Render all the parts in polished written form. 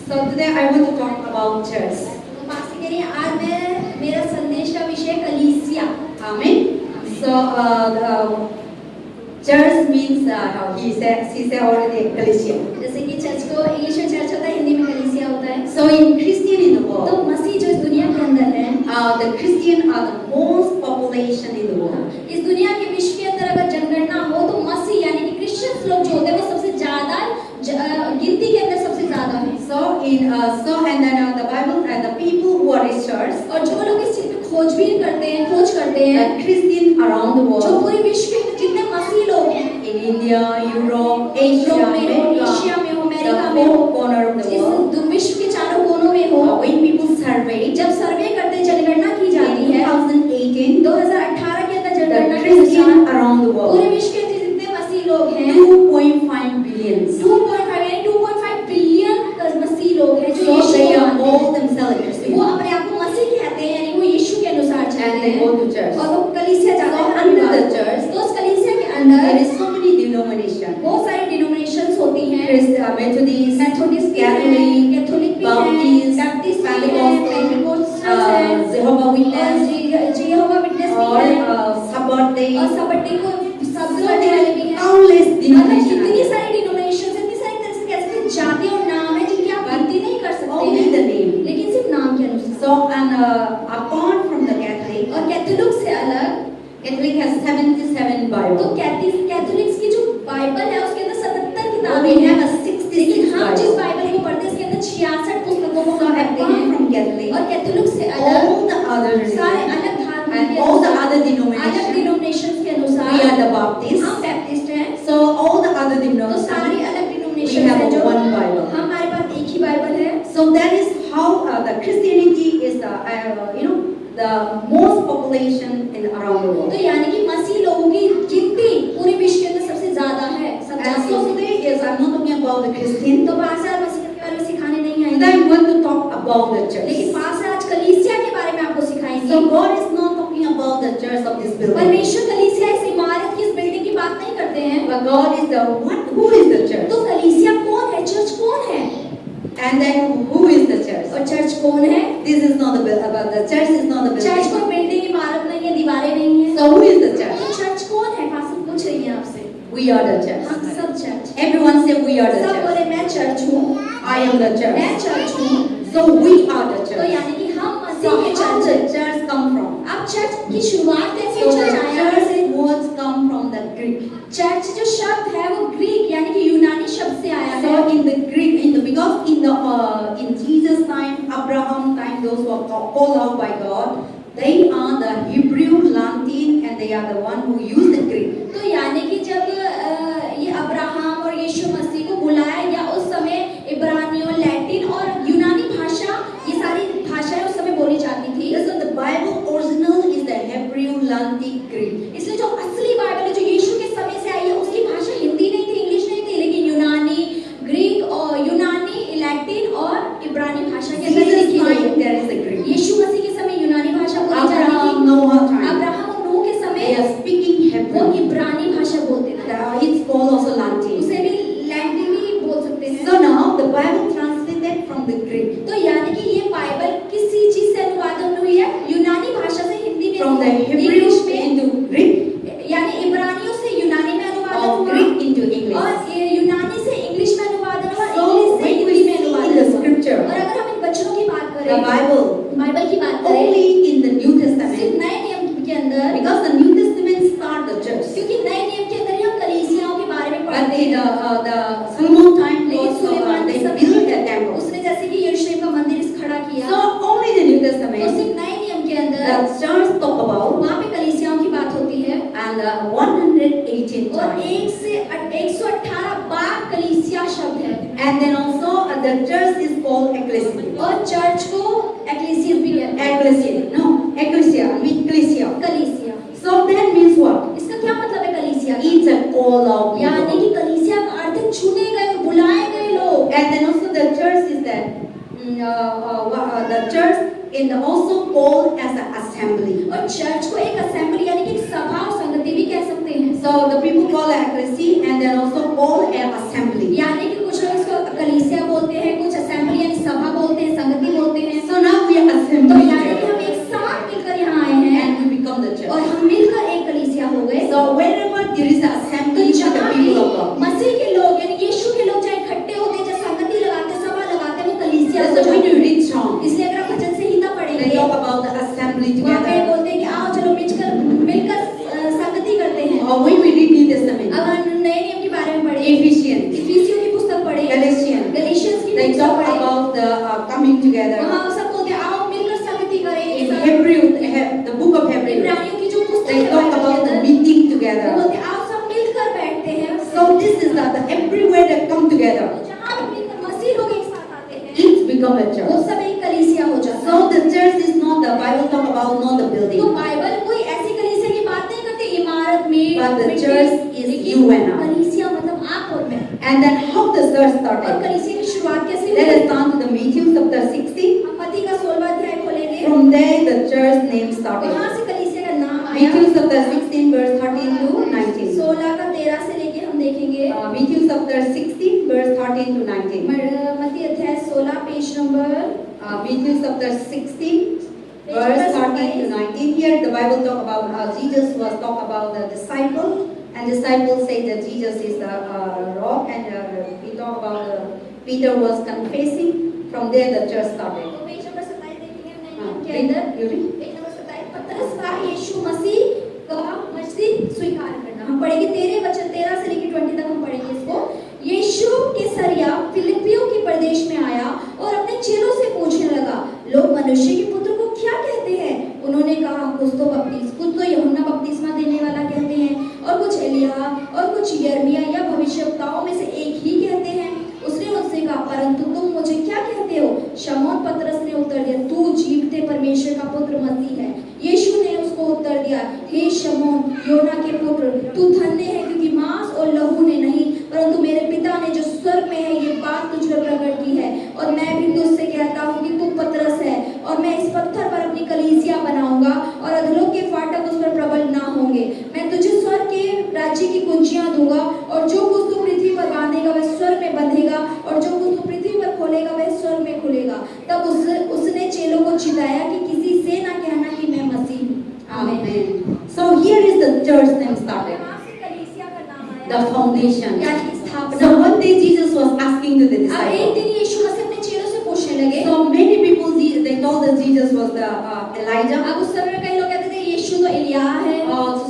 So today I want to talk about church. तो pastor कह रही हैं आज मैं मेरा संदेश का विषय कलीसिया। Amen. So church means she said already ecclesia. जैसे कि चर्च को इंग्लिश में चर्च होता है, हिंदी में कलीसिया होता है। So in Christian in the तो world, मसीह जो इस दुनिया के अंदर है, the Christian are the most population in the world. इस दुनिया के विश्व के अंदर अगर जनगणना हो तो मसीह यानी कि क्रिश्चियंस लोग जो होते हैं वो सबसे ज्यादा गिनती के अंदर सबसे ज्यादा है। So and then the Bible and the people who are researchers, और जो लोग इस चीज पे खोज करते हैं the Christian around the जो world, पूरे विश्व के जितने मसीह लोग हैं, in India, Europe, Asia, Europe में हो, America, एशिया में हो, the अमेरिका में हो, whole corner of the world. इस विश्व के चारों कोनों में हो, When people survey, जब सर्वे करते जनगणना की जाती in है 2018, 2018 के अंदर the जनगणना के Christian अनुसार around the पूरे world, विश्व के जितने मसीह लोग हैं 2.5 billion. 2.5 बिलियन मसीह लोग हैं जो So यीशु they को are मानते all हैं। themselves वो Christian, अपने आप को मसीह कहते हैं यानी वो यीशु के अनुसार and चलते they हैं go to church. और वो कलीसिया जाते हैं। So under the church, तो उस कलीसिया के there अंदर is so many denominations. बहुत सारी डिनोमिनेशंस होती हैं, Methodist, मेथोडिस्ट भी हैं, Catholic, कैथोलिक भी हैं, Baptist, बैप्टिस्ट भी हैं, Pentecostal, पेंटिकोस्टल हैं, Jehovah और Witness, जेहोवा विटनेस भी or हैं, Sabbath day. और सबटे को शब्द So करने there वाले are भी हैं। countless मतलब denominations. इतनी सारी डिनोमिनेशंस, इतनी सारी तरह से कह सकते हैं जाति और नाम है जिनकी आप गिनती नहीं कर सकते Only हैं, the name. लेकिन सिर्फ नाम के अनुसार। So and apart from the Catholic, और कैथोलिक से अलग, Catholic has 77 तो Bible. कैथोलिक्स की जो बाइबल है उसके अंदर 77 किताबें We हैं, have a लेकिन 66 हम जिस Bible. बाइबल को पढ़ते हैं इसके अंदर 66 पुस्तकों को So हम पढ़ते apart हैं। from Catholic, और कैथोलिक से अलग all the other सारे religions अलग धर्म and के all the अनुसार, other अलग denominations, डिनोमिनेशंस के अनुसार we are the Baptists. हम बैप्टिस्ट हैं। So all the other तो सारी denominations, अलग we डिनोमिनेशंस have हैं जो one Bible. हमारे पास एक ही बाइबल है। So that is how the Christianity is the most population in around the world. तो यानी कि मसीह लोगों की गिनती पूरे विश्व के अंदर सबसे ज्यादा है, सब And so जातियों से। today is I'm not talking about the Christian. तो पास्टर मसीह के बारे में सिखाने नहीं Today आएंगे, I'm going to talk about the लेकिन church. पास्टर आज कलीसिया के बारे में आपको सिखाएंगे। So God is not talking about the church of this building. परमेश्वर कलीसिया इस इमारत की, इस बिल्डिंग की बात नहीं करते हैं। But God is who is the church? तो कलीसिया कौन है, चर्च कौन है, And then who is the church? और चर्च कौन है? This is not the church is not the church building. कोई बिल्डिंग, इमारत नहीं है, दीवारें नहीं है। So who is the church? तो चर्च कौन है? पास्टर पूछ रही है आपसे। We are the church. हम सब church. Everyone say we are the सब church. बोले मैं चर्च हूँ, I am the मैं church. चर्च हूँ। So we are the तो church. यानी कि हम So मसीह के how चर्च the हैं। church come from? अब चर्च की शुरुआत कैसे So the चर्च आया? church words come from the Greek. Church जो शब्द है वो ग्रीक यानी कि यूनानी शब्द से आया है। So in the Greek, because in Jesus' time, Abraham time, those who are called out by God, they are the Hebrew, Latin, and they are the one who use the Greek. तो यानी कि जब ये Abraham और यीशु मसीह को बुलाया गया उस समय इब्रानियों, लैटिन और यूनानी भाषा, ये सारी भाषाएं उस समय बोली जाती थी। So the Bible original is the Hebrew, Latin, Greek. इसलिए जो असली बाइबल है जो यीशु के समय से आई है उसकी भाषा हिंदी नहीं थी, इंग्लिश नहीं थी, लेकिन यूनानी, ग्रीक और यूनानी, लैटिन और इब्रानी भाषा के अंदर Jesus' लिखी गई time है। there is the Greek. यीशु मसीह के समय यूनानी भाषा बोली जाती Abraham, थी। Noah time, अब्राहम और नूह के they समय are speaking वो Hebrew. इब्रानी भाषा बोलते थे, It's called also Latin. उसे भी लैटिन भी बोल सकते हैं। So now the Bible translated from the Greek. तो यानी कि ये बाइबल किसी चीज से अनुवादन हुई है, यूनानी भाषा से हिंदी में, From the Hebrew इंग्लिश में, into Greek, यानी इब्रानियों से यूनानी में अनुवादन or हुआ Greek into English. और ये यूनानी से इंग्लिश में अनुवादन हुआ, So इंग्लिश से when we हिंदी में see in अनुवादन the हुआ। scripture, और अगर हम इन वचनों की बात the करें, Bible, बाइबल की बात करें, only in the New सिर्फ Testament, नए नियम के अंदर, because the New Testament start the church. क्योंकि नए नियम के अंदर ही हम कलीसियाओं के बारे में But पढ़ते in हैं। the Solomon time, लेकिन also, सुलेमान they के built समय a temple. उसने जैसे कि यरूशलेम का मंदिर खड़ा किया, So only the New तो Testament, सिर्फ नए नियम के अंदर the church talk about, वहाँ पे कलीसियाओं की बात होती है। and 118 और times. 118 बार कलीसिया शब्द है। And then also the church is called ecclesia. और चर्च को एक्लेसिया भी कहते हैं। Ecclesia, no, ecclesia, ecclesia. कलीसिया, So that means what? इसका क्या मतलब है कलीसिया का? It's a call out यानी people. कि कलीसिया का अर्थ है चुने गए और बुलाए गए लोग। And then also the church is that the church is also called as an assembly. और चर्च को एक असेंबली यानी कि एक सभा और संगति भी कह सकते हैं। So the people call it ecclesia and then also call it assembly. यानी कि कुछ लोग इसको कलीसिया बोलते हैं, कुछ असेंबली यानी assembly वहाँ पे together, बोलते हैं कि आओ चलो मिलकर संगति करते हैं। or when we read New Testament, अब हम नए नियम के बारे में पढ़े, Ephesians, इफिसियों की पुस्तक पढ़े, Galatians, गलातियंस की they पुस्तक talk पढ़े, about the coming together. वहाँ सब बोलते हैं आओ मिलकर संगति करें। In Hebrew, the book of Hebrew, इब्रानियों की जो पुस्तक they है talk बाइबल about के the अंदर, meeting वो together. बोलते हैं आओ सब मिलकर बैठते हैं। So this is the everywhere they come together, जहाँ भी मिलकर मसीह लोग एक साथ आते हैं, it's become a वो church. सब एक कलीसिया हो जाता है। So the church is not the Bible talk about, not the तो building. बाइबल कोई ऐसी कलीसिया की बात नहीं करती इमारत में, But the मिट्टी, church is लेकिन you and I. कलीसिया मतलब आप और मैं। And then how the church और started? कलीसिया की शुरुआत कैसे Let हुई? us turn to the Matthew chapter 16. हम मत्ती का 16वां अध्याय खोलेंगे। From there the church name started. वहाँ से कलीसिया का नाम आया। Matthew chapter 16 verse 13 to 19. 16 का 13 से लेके हम देखेंगे। Matthew chapter 16 verse 13 to 19. मत्ती अध्याय 16 page number Matthew chapter 16 verse 13 to 19. Here the Bible talk about Jesus was talk about the disciple, and disciples say that Jesus is the rock, and we talk about Peter was confessing. From there the church started. तो page number 27 देखेंगे हाँ, हमने के अंदर। you read? Page number 27 पतरस का यीशु मसीह का मसीह स्वीकार करना। हम पढ़ेंगे 13 से लेकर 20 तक हम पढ़ेंगे इसको। यीशु कैसरिया फिलिप्पियों के प्रदेश में आया और अपने चेलों से पूछने लगा, लोग मनुष्य के पुत्र को क्या कहते हैं? उन्होंने कहा, कुछ तो यूहन्ना बपतिस्मा देने वाला कहते हैं, और कुछ एलिय्याह, और कुछ यिर्मयाह या भविष्यवक्ताओं में से एक ही कहते हैं। उसने उनसे कहा, परंतु तुम मुझे क्या कहते हो? शमौन पतरस ने उत्तर दिया, तू जीवते परमेश्वर का पुत्र मसीह है। यीशु ने उसको उत्तर दिया, हे शमौन योना के पुत्र, तू धन्य है, क्योंकि मांस और लहू ने नहीं, परंतु मेरे पिता ने जो स्वर्ग में है ये बात तुझ पर प्रकट की है। और मैं भी तुझसे कहता हूँ कि तू पतरस है, और मैं इस पत्थर पर अपनी कलीसिया बनाऊंगा, और अधोलोक के फाटक उस पर प्रबल ना होंगे। मैं तुझे स्वर्ग के राज्य की कुंजियां दूंगा, और जो कुछ तू पृथ्वी पर बांधेगा वह स्वर्ग में बंधेगा, और जो कुछ तू पृथ्वी पर खोलेगा वह स्वर्ग में खुलेगा। तब उसने चेलों को चिताया कि किसी से ना कहना कि मैं मसीह हूँ। Amen. So here is the church name started. यहाँ से कलीसिया का नाम आया, The foundation. यानी कि स्थापना। So one day Jesus was asking to the अब एक disciples. दिन यीशु मसीह अपने चेलों से पूछने लगे। So many people they thought that Jesus was the Elijah. अब उस समय में कई लोग कहते थे यीशु तो एलिय्याह है,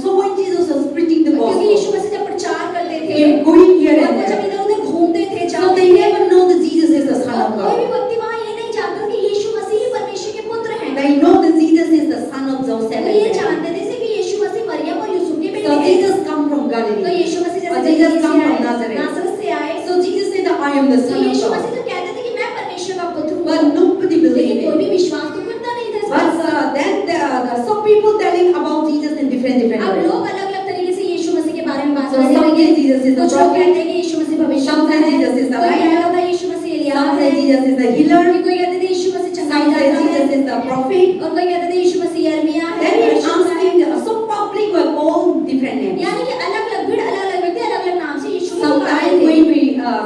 So when Jesus was preaching the क्योंकि यीशु gospel, मसीह जब प्रचार करते थे, they were going here और and वो जब there. इधर-उधर घूमते थे, So जाते they थे, never know that Jesus is the Son और of कोई भी God. व्यक्ति वहाँ ये नहीं जानता कि यीशु मसीह ही परमेश्वर के पुत्र हैं। They know that Jesus is the Son of Joseph. वो ये जानते थे कि यीशु मसीह मरियम और यूसुफ के बेटे So हैं। Jesus come from तो Galilee. यीशु मसीह और जैसे Jesus गलील come से from आए, Nazareth. नासरत से आए, So Jesus said that I am the तो Son of यीशु God. मसीह तो कहते थे कि मैं परमेश्वर का पुत्र हूँ, But nobody believed लेकिन कोई it. भी विश्वास तो करता नहीं था इस But बात पर। then some people telling about Jesus in different अब ways. लोग अलग-अलग तरीके से यीशु मसीह के बारे में बात So करने some लगे। say Jesus is the कुछ लोग prophet. कहते हैं कि यीशु मसीह भविष्यवक्ता Some say है, Jesus is the कोई light. कहता था यीशु मसीह एलिय्याह Some है, say Jesus is the healer. कोई कहते थे यीशु मसीह Some चंगाई say दाता है, Jesus is the prophet. और कोई कहते थे यीशु मसीह यिर्मयाह है, Then he's भविष्यवक्ता है। asking, so public were all different names. यानी कि अलग-अलग भीड़, अलग-अलग व्यक्ति अलग-अलग नाम से यीशु को पुकारते Sometimes थे। when we,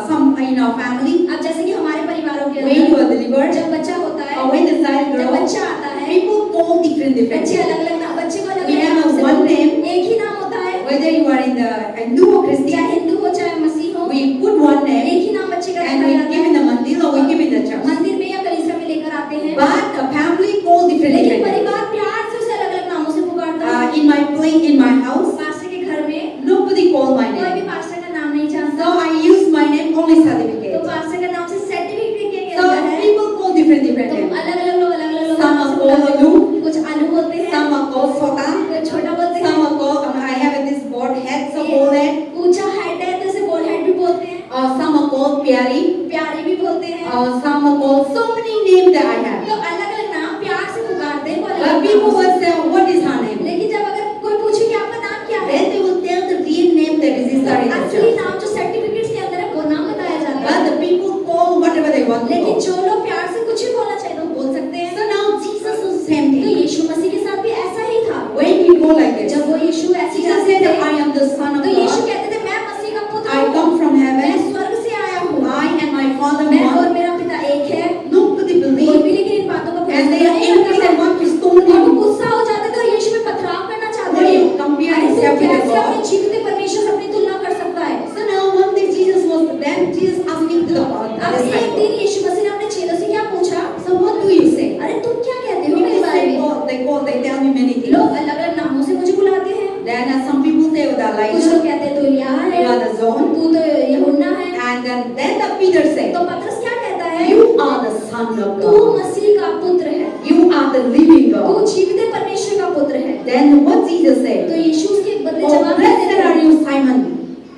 some in our family, अब जैसे कि हमारे परिवारों के when you अंदर are delivered, जब बच्चा होता है, or when the child जब grows, बच्चा आता है, people call different बच्चे names. अलग-अलग नाम, बच्चे को We अलग-अलग have नाम से one name. एक ही नाम होता है, Whether you are in the Hindu or चाहे Christian, हिंदू हो चाहे मसीह हो, we put one एक name ही नाम बच्चे का and रखा we जाता give in है। the mandir or we give in the church. मंदिर में या कलीसिया में लेकर आते हैं, But the family call different लेकिन names. परिवार प्यार से उसे अलग-अलग नामों से पुकारता है। In my place, in my house, pastor के घर में nobody call my कोई भी name. पास्टर का नाम नहीं जानता, So I use my name only तो certificate. पास्टर का नाम से सर्टिफिकेट के So अंदर है। people call different तो names. अलग-अलग लोग अलग-अलग Some नाम are से called बुलाते हैं। Alu, कुछ आलू बोलते हैं, some are called Sota, कुछ छोटा बोलते हैं, some are called, I have this board head, so call that. ऊंचा हेड है तो इसे बोल हेड भी बोलते हैं, Some are called Pyari, प्यारी भी बोलते हैं। some are called so many names that I have. तो अलग-अलग नाम प्यार से पुकारते हैं, वो But अलग-अलग people नामों से। will say, what is her name? लेकिन जब अगर कोई पूछे कि आपका नाम क्या है, Then they will tell the real name that is inside the असली church. नाम जो सर्टिफिकेट्स के अंदर है वो नाम बताया जाता But है। the people call whatever they want to लेकिन call. जो लोग प्यार से कुछ भी बोलना चाहे तो बोल सकते हैं। So now Jesus is the same तो thing. यीशु मसीह के साथ भी ऐसा ही था। When we go like this, जब वो यीशु ऐसी Jesus करते said थे, that I am the Son of तो यीशु God. कहते थे मैं मसीह का पुत्र I हूँ, come from मैं heaven. स्वर्ग से आया हूँ, I and my Father मैं और one. मेरा पिता एक है। Nobody कोई believes. भी लेकिन इन बातों को And they are नहीं angry करता and था। want to stone और वो him. गुस्सा हो जाते थे और यीशु पे पत्थर Son of तू God. मसीह का पुत्र है, You are the living तू God. जीवित परमेश्वर का पुत्र है। Then what Jesus तो said? यीशु उसके बदले Oh, जवाब blessed देते are हैं, you, Simon.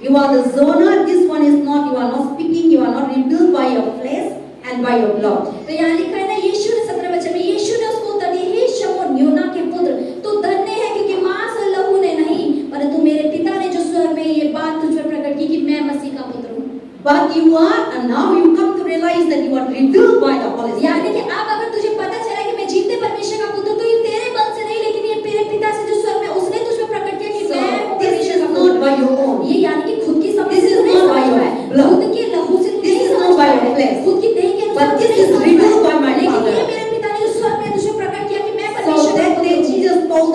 You are the zoner. This one is not. You are not speaking. You are not revealed by your flesh and by your blood. तो यहाँ लिखा है ना, यीशु ने 17 वचन में यीशु ने उसको उत्तर दिया, हे शमौन योना के पुत्र, तू धन्य है क्योंकि मांस और लहू ने नहीं, परंतु मेरे पिता ने जो स्वर्ग में ये बात तुझ पर प्रकट की कि मैं मसीह का पुत्र हूँ। But you are, and now you come to realize that you are revealed by the Holy Spirit. यानी कि अब अगर तुझे पता चला कि मैं जीते परमेश्वर का पुत्र, तो ये तेरे बल से नहीं, लेकिन ये मेरे पिता से जो स्वर्ग में उसने तुझ पर प्रकट किया कि मैं हूँ This परमेश्वर is का not पुत्र। by your own. ये यानी कि खुद की समझ This से is तू नहीं not by समझ your पाए, blood. खुद के लहू से तू This नहीं is समझ not by पाए, your flesh. खुद की देह के अनुसार But तू this नहीं is समझ revealed by पाए, my लेकिन Father. ये मेरे पिता ने जो स्वर्ग में तुझे प्रकट किया कि मैं So परमेश्वर का that पुत्र day हूँ। Jesus told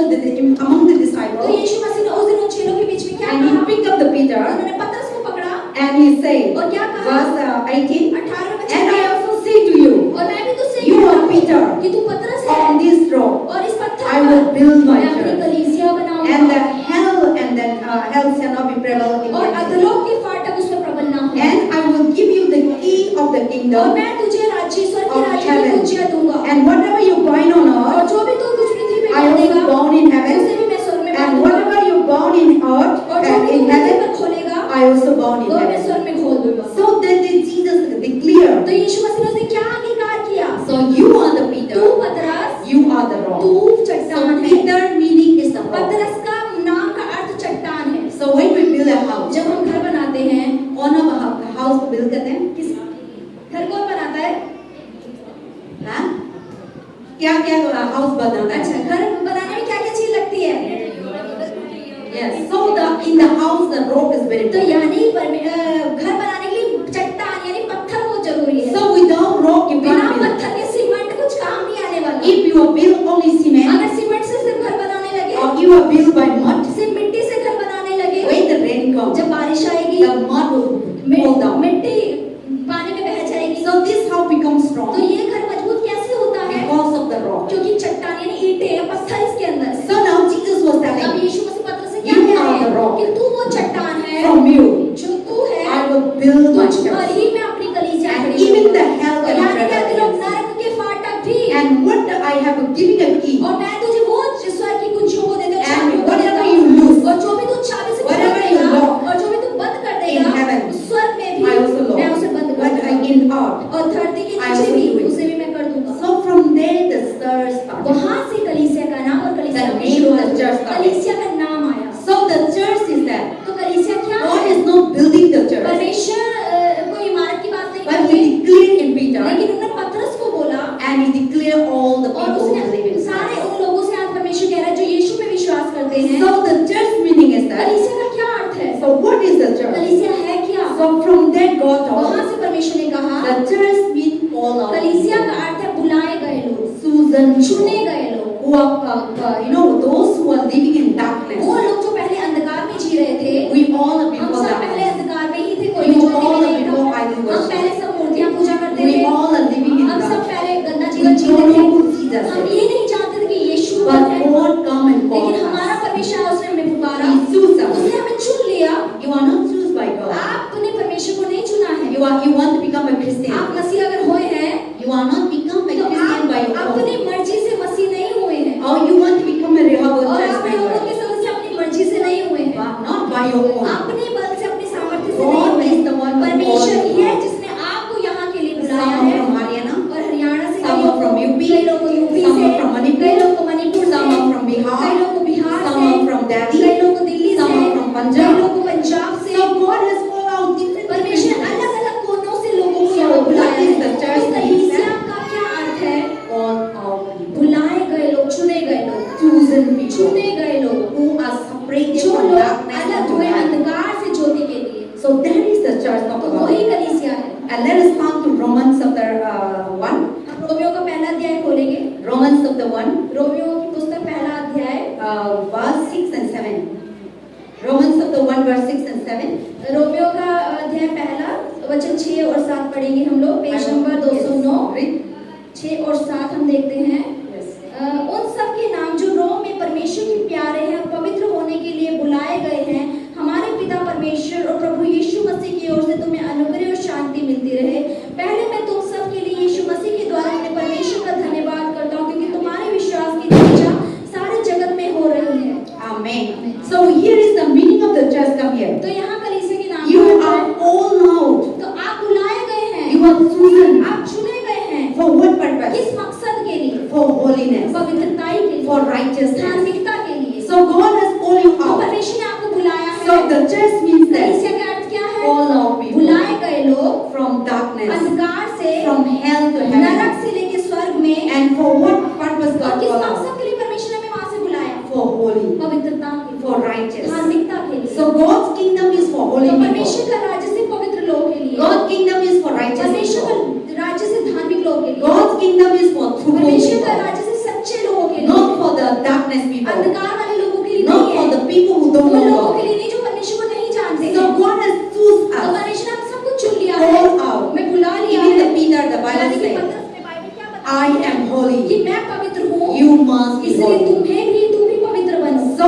among the तो disciples, यीशु मसीह ने उस दिन उन चेलों के बीच में क्या and कहा? he picked up the Peter, उन्होंने पतरस को पकड़ा and he said, और क्या कहा? verse 18, 18वें वचन and I में, also say to you, और मैं भी तुझसे you कहता are हूँ Peter, कि तू पतरस है, on this rock और इस पत्थर I will build my मैं अपनी church, कलीसिया and बनाऊंगा, the hell shall not be prevalent और against it. अधोलोक के फाटक उस पर प्रबल ना हो, And I will give you the key of the और kingdom, मैं तुझे राज्य स्वर्ग के of राज्य की heaven. कुंजियां दूंगा, and whatever you bind on और earth, जो भी तू कुछ पृथ्वी पे I कर also देगा bound in heaven, उसे भी मैं स्वर्ग में बांध and दूंगा, whatever you bound in earth और जो and भी तू in पृथ्वी heaven, पर खोलेगा I also bound in वो मैं heaven. स्वर्ग में खोल दूंगा। So then Jesus तो declared, यीशु मसीह ने उसने क्या अंगीकार किया? so you are the तू Peter, पतरस, you are the rock. तू So चट्टान है। Peter meaning is the rock. पतरस का नाम का अर्थ चट्टान है। So when we build a house, जब हम घर बनाते हैं, कौन अब house को build करते हैं? किस घर कौन बनाता है? हाँ? क्या क्या house बनाता है? अच्छा, घर बनाने में क्या क्या चीज लगती है? Yes. So in the house the rock is very तो important. यानी घर बनाने के लिए चट्टान यानी पत्थर बहुत जरूरी है। So without rock you बिना can't build. पत्थर के सीमेंट कुछ काम नहीं आने वाला। If you are built only cement, अगर सीमेंट से सिर्फ घर बनाने लगे, or you are built by mud, सिर्फ मिट्टी से घर बनाने लगे, when the rain comes, जब बारिश आएगी the mud will fall down. मिट्टी पानी में बह जाएगी। So this house becomes तो strong ये घर मजबूत कैसे होता है? because of the rock. क्योंकि चट्टान यानी ईंटें या पत्थर इसके अंदर है। So now Jesus was अब telling, यीशु मसीह पत्र से क्या You कह are रहे the हैं rock. कि तू वो चट्टान है from you जो तू है, I will build my तुझ पर church. ही मैं अपनी कलीसिया And खड़ी even the करूंगा। hell और cannot यानी क्या prevail लोग against it. नरक के फाटक भी, And what I have given a key, और मैं तुझे वो स्वर्ग की कुंजियों को दे दूं, And चाबियों को whatever देता you हूं। lose, और जो भी तू चाबी से खोल whatever you देगा, lock और जो भी तू बंद कर in देगा heaven, स्वर्ग में I भी also मैं Lord. उसे बंद कर But दूंगा, in earth. और धरती के I नीचे also भी do it. उसे भी मैं कर दूंगा। So from there the stir started. वहां से कलीसिया का नाम और कलीसिया The की name शुरुआत of the church हुई। started. कलीसिया का नाम आया। So the church is that तो कलीसिया क्या God है? is not building the church, परमेश्वर कोई इमारत की बात नहीं but करते, He declared in Peter, लेकिन उन्होंने पतरस को बोला, and He declared all the और people who उसने believe in सारे Christ. उन लोगों से आज परमेश्वर कह रहा है जो यीशु में विश्वास करते हैं। So the church meaning is that. कलीसिया का क्या अर्थ है? So what is the church? कलीसिया है क्या? So from there God वहां taught, से परमेश्वर ने कहा the church means all our कलीसिया people. का अर्थ है बुलाए गए लोग, Susan, चुने गए लोग, who are those who are living in darkness. वो लोग जो पहले अंधकार में जी रहे थे। We all are हम before सब पहले darkness. अंधकार में ही थे, कोई We भी ज्योति all में are नहीं before था। idol हम worship. पहले सब मूर्तियां पूजा करते We थे। all are living in हम सब darkness. पहले गंदा We जीवन don't जीते know थे। who Jesus हम is. ये नहीं जानते थे कि यीशु कौन But है, God come and call लेकिन हमारा us. परमेश्वर है, उसने हमें पुकारा, He chose us. उसने हमें चुन लिया। You are not chosen by God. आपने परमेश्वर को नहीं चुना है। You want to become a आप Christian. मसीह अगर हुए हैं You are not become a तो Christian by आप your अपनी own. मर्जी से मसीह नहीं हुए हैं, Or you want to become a Rehoboth और church आप लोगों member. के सदस्य अपनी मर्जी से नहीं हुए हैं, But not by your own. अपने बल से अपने सामर्थ्य से नहीं God हुए is the हैं। one who परमेश्वर called ही you. है जिसने आपको यहाँ के लिए बुलाया Some है। are from Haryana, और हरियाणा से some कई are from UP, कई लोग को यूपी some से, are from Manipur, कई लोग को मणिपुर से, some are from Bihar, कई लोग को बिहार some से, are from Delhi, कई लोग को दिल्ली some से, are from Punjab. कई लोग को पंजाब से। So God has called out different परमेश्वर people. अलग अलग कोनों से लोगों को So यहाँ बुलाया what is है। the church तो means? कलीसिया का क्या अर्थ है? All our people. बुलाए गए लोग, चुने गए लोग, Chosen people. चुने गए लोग, Who are separated जो from लोग darkness अलग unto हुए light. अंधकार से ज्योति के लिए। So that is the church of तो God. वही कलीसिया है। And let us come to Romans chapter 1. हम रोमियो का पहला अध्याय खोलेंगे। Romans chapter 1, रोमियो की पुस्तक पहला अध्याय verse 6 and 7. Romans chapter 1 verse किस मकसद के लिए? For holiness, पवित्रताई के लिए, for righteousness. धार्मिकता के लिए। So God has called you तो out. परमेश्वर ने आपको बुलाया है। So the church means that कलीसिया का अर्थ क्या है? all our people बुलाए गए लोग from darkness, अंधकार से, from hell to heaven. नरक से लेके स्वर्ग में, And for what purpose और God किस called us? मकसद के लिए परमेश्वर ने हमें वहां से बुलाया? For holy, पवित्रता के लिए, for righteous. धार्मिकता के लिए। So God's kingdom is for holy तो people. परमेश्वर का राज्य सिर्फ पवित्र लोगों के लिए, God's kingdom is for righteous परमेश्वर people. का राज्य सिर्फ धार्मिक लोगों के लिए, God's kingdom is for truthful परमेश्वर का people. राज्य सिर्फ सच्चे लोगों के लिए, Not for the darkness people. अंधकार वाले लोगों के लिए Not नहीं for है, the people who उन don't know लोगों के God. लिए नहीं जो परमेश्वर को नहीं जानते। So God has chosen तो us. परमेश्वर ने हम सबको चुन लिया है, Called out. मैं बुला लिया Even the है। Peter, the Bible यानी कि says, पतरस में बाइबल क्या बताती I है? am holy. कि मैं पवित्र हूँ, You must be इसलिए holy. तुम भी पवित्र बनो। So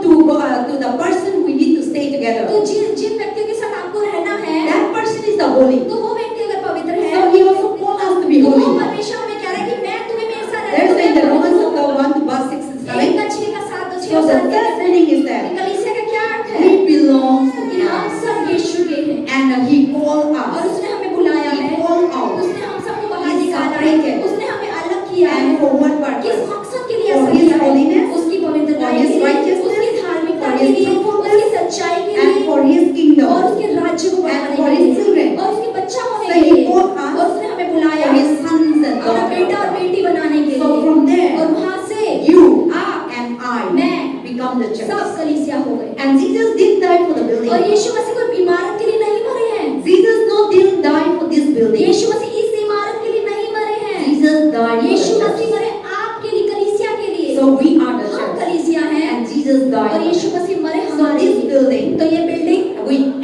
to the person we need to stay together. तो जिन व्यक्तियों के साथ आपको रहना है, That person is the holy. तो वो व्यक्ति अगर पवित्र है, So he also called us to be तो वो holy. परमेश्वर हमें कह रहा है कि मैं तुम्हें मेरे साथ There's in the रहना Romans है। chapter 1 verse 6 and 7. 1:6-7 So the third meaning is that कलीसिया का क्या अर्थ है? he belongs to कि हम us सब यीशु के हैं and he called और us. उसने हमें बुलाया He है, called out. उसने हम सबको बाहर He निकाला है, separated. उसने हमें अलग किया है। And for what किस purpose? मकसद के लिए For ऐसा his किया है? holiness, उसकी पवित्रता for के his लिए, righteousness, उसकी धार्मिकता for के his लिए, truthfulness, उसकी सच्चाई के and लिए for his और kingdom. उसके राज्य को बढ़ाने And for के his लिए children. और उसके बच्चा होने So के he लिए called us और उसने हमें बुलाया For his sons and अपना बेटा और daughters. बेटी बनाने के So लिए from there, और वहां से you आप and I मैं become the church. सब कलीसिया हो गए। And Jesus didn't die for the और building. यीशु मसीह कोई इमारत के लिए नहीं मरे हैं, Didn't die for this building. यीशु मसीह इस इमारत के लिए नहीं मरे हैं, Jesus died for Yeshu the Masih church. मरे आपके लिए, कलीसिया के लिए। So we are the हम church. कलीसिया हैं And Jesus died. और यीशु मसीह मरे So हमारे this लिए। building, तो ये building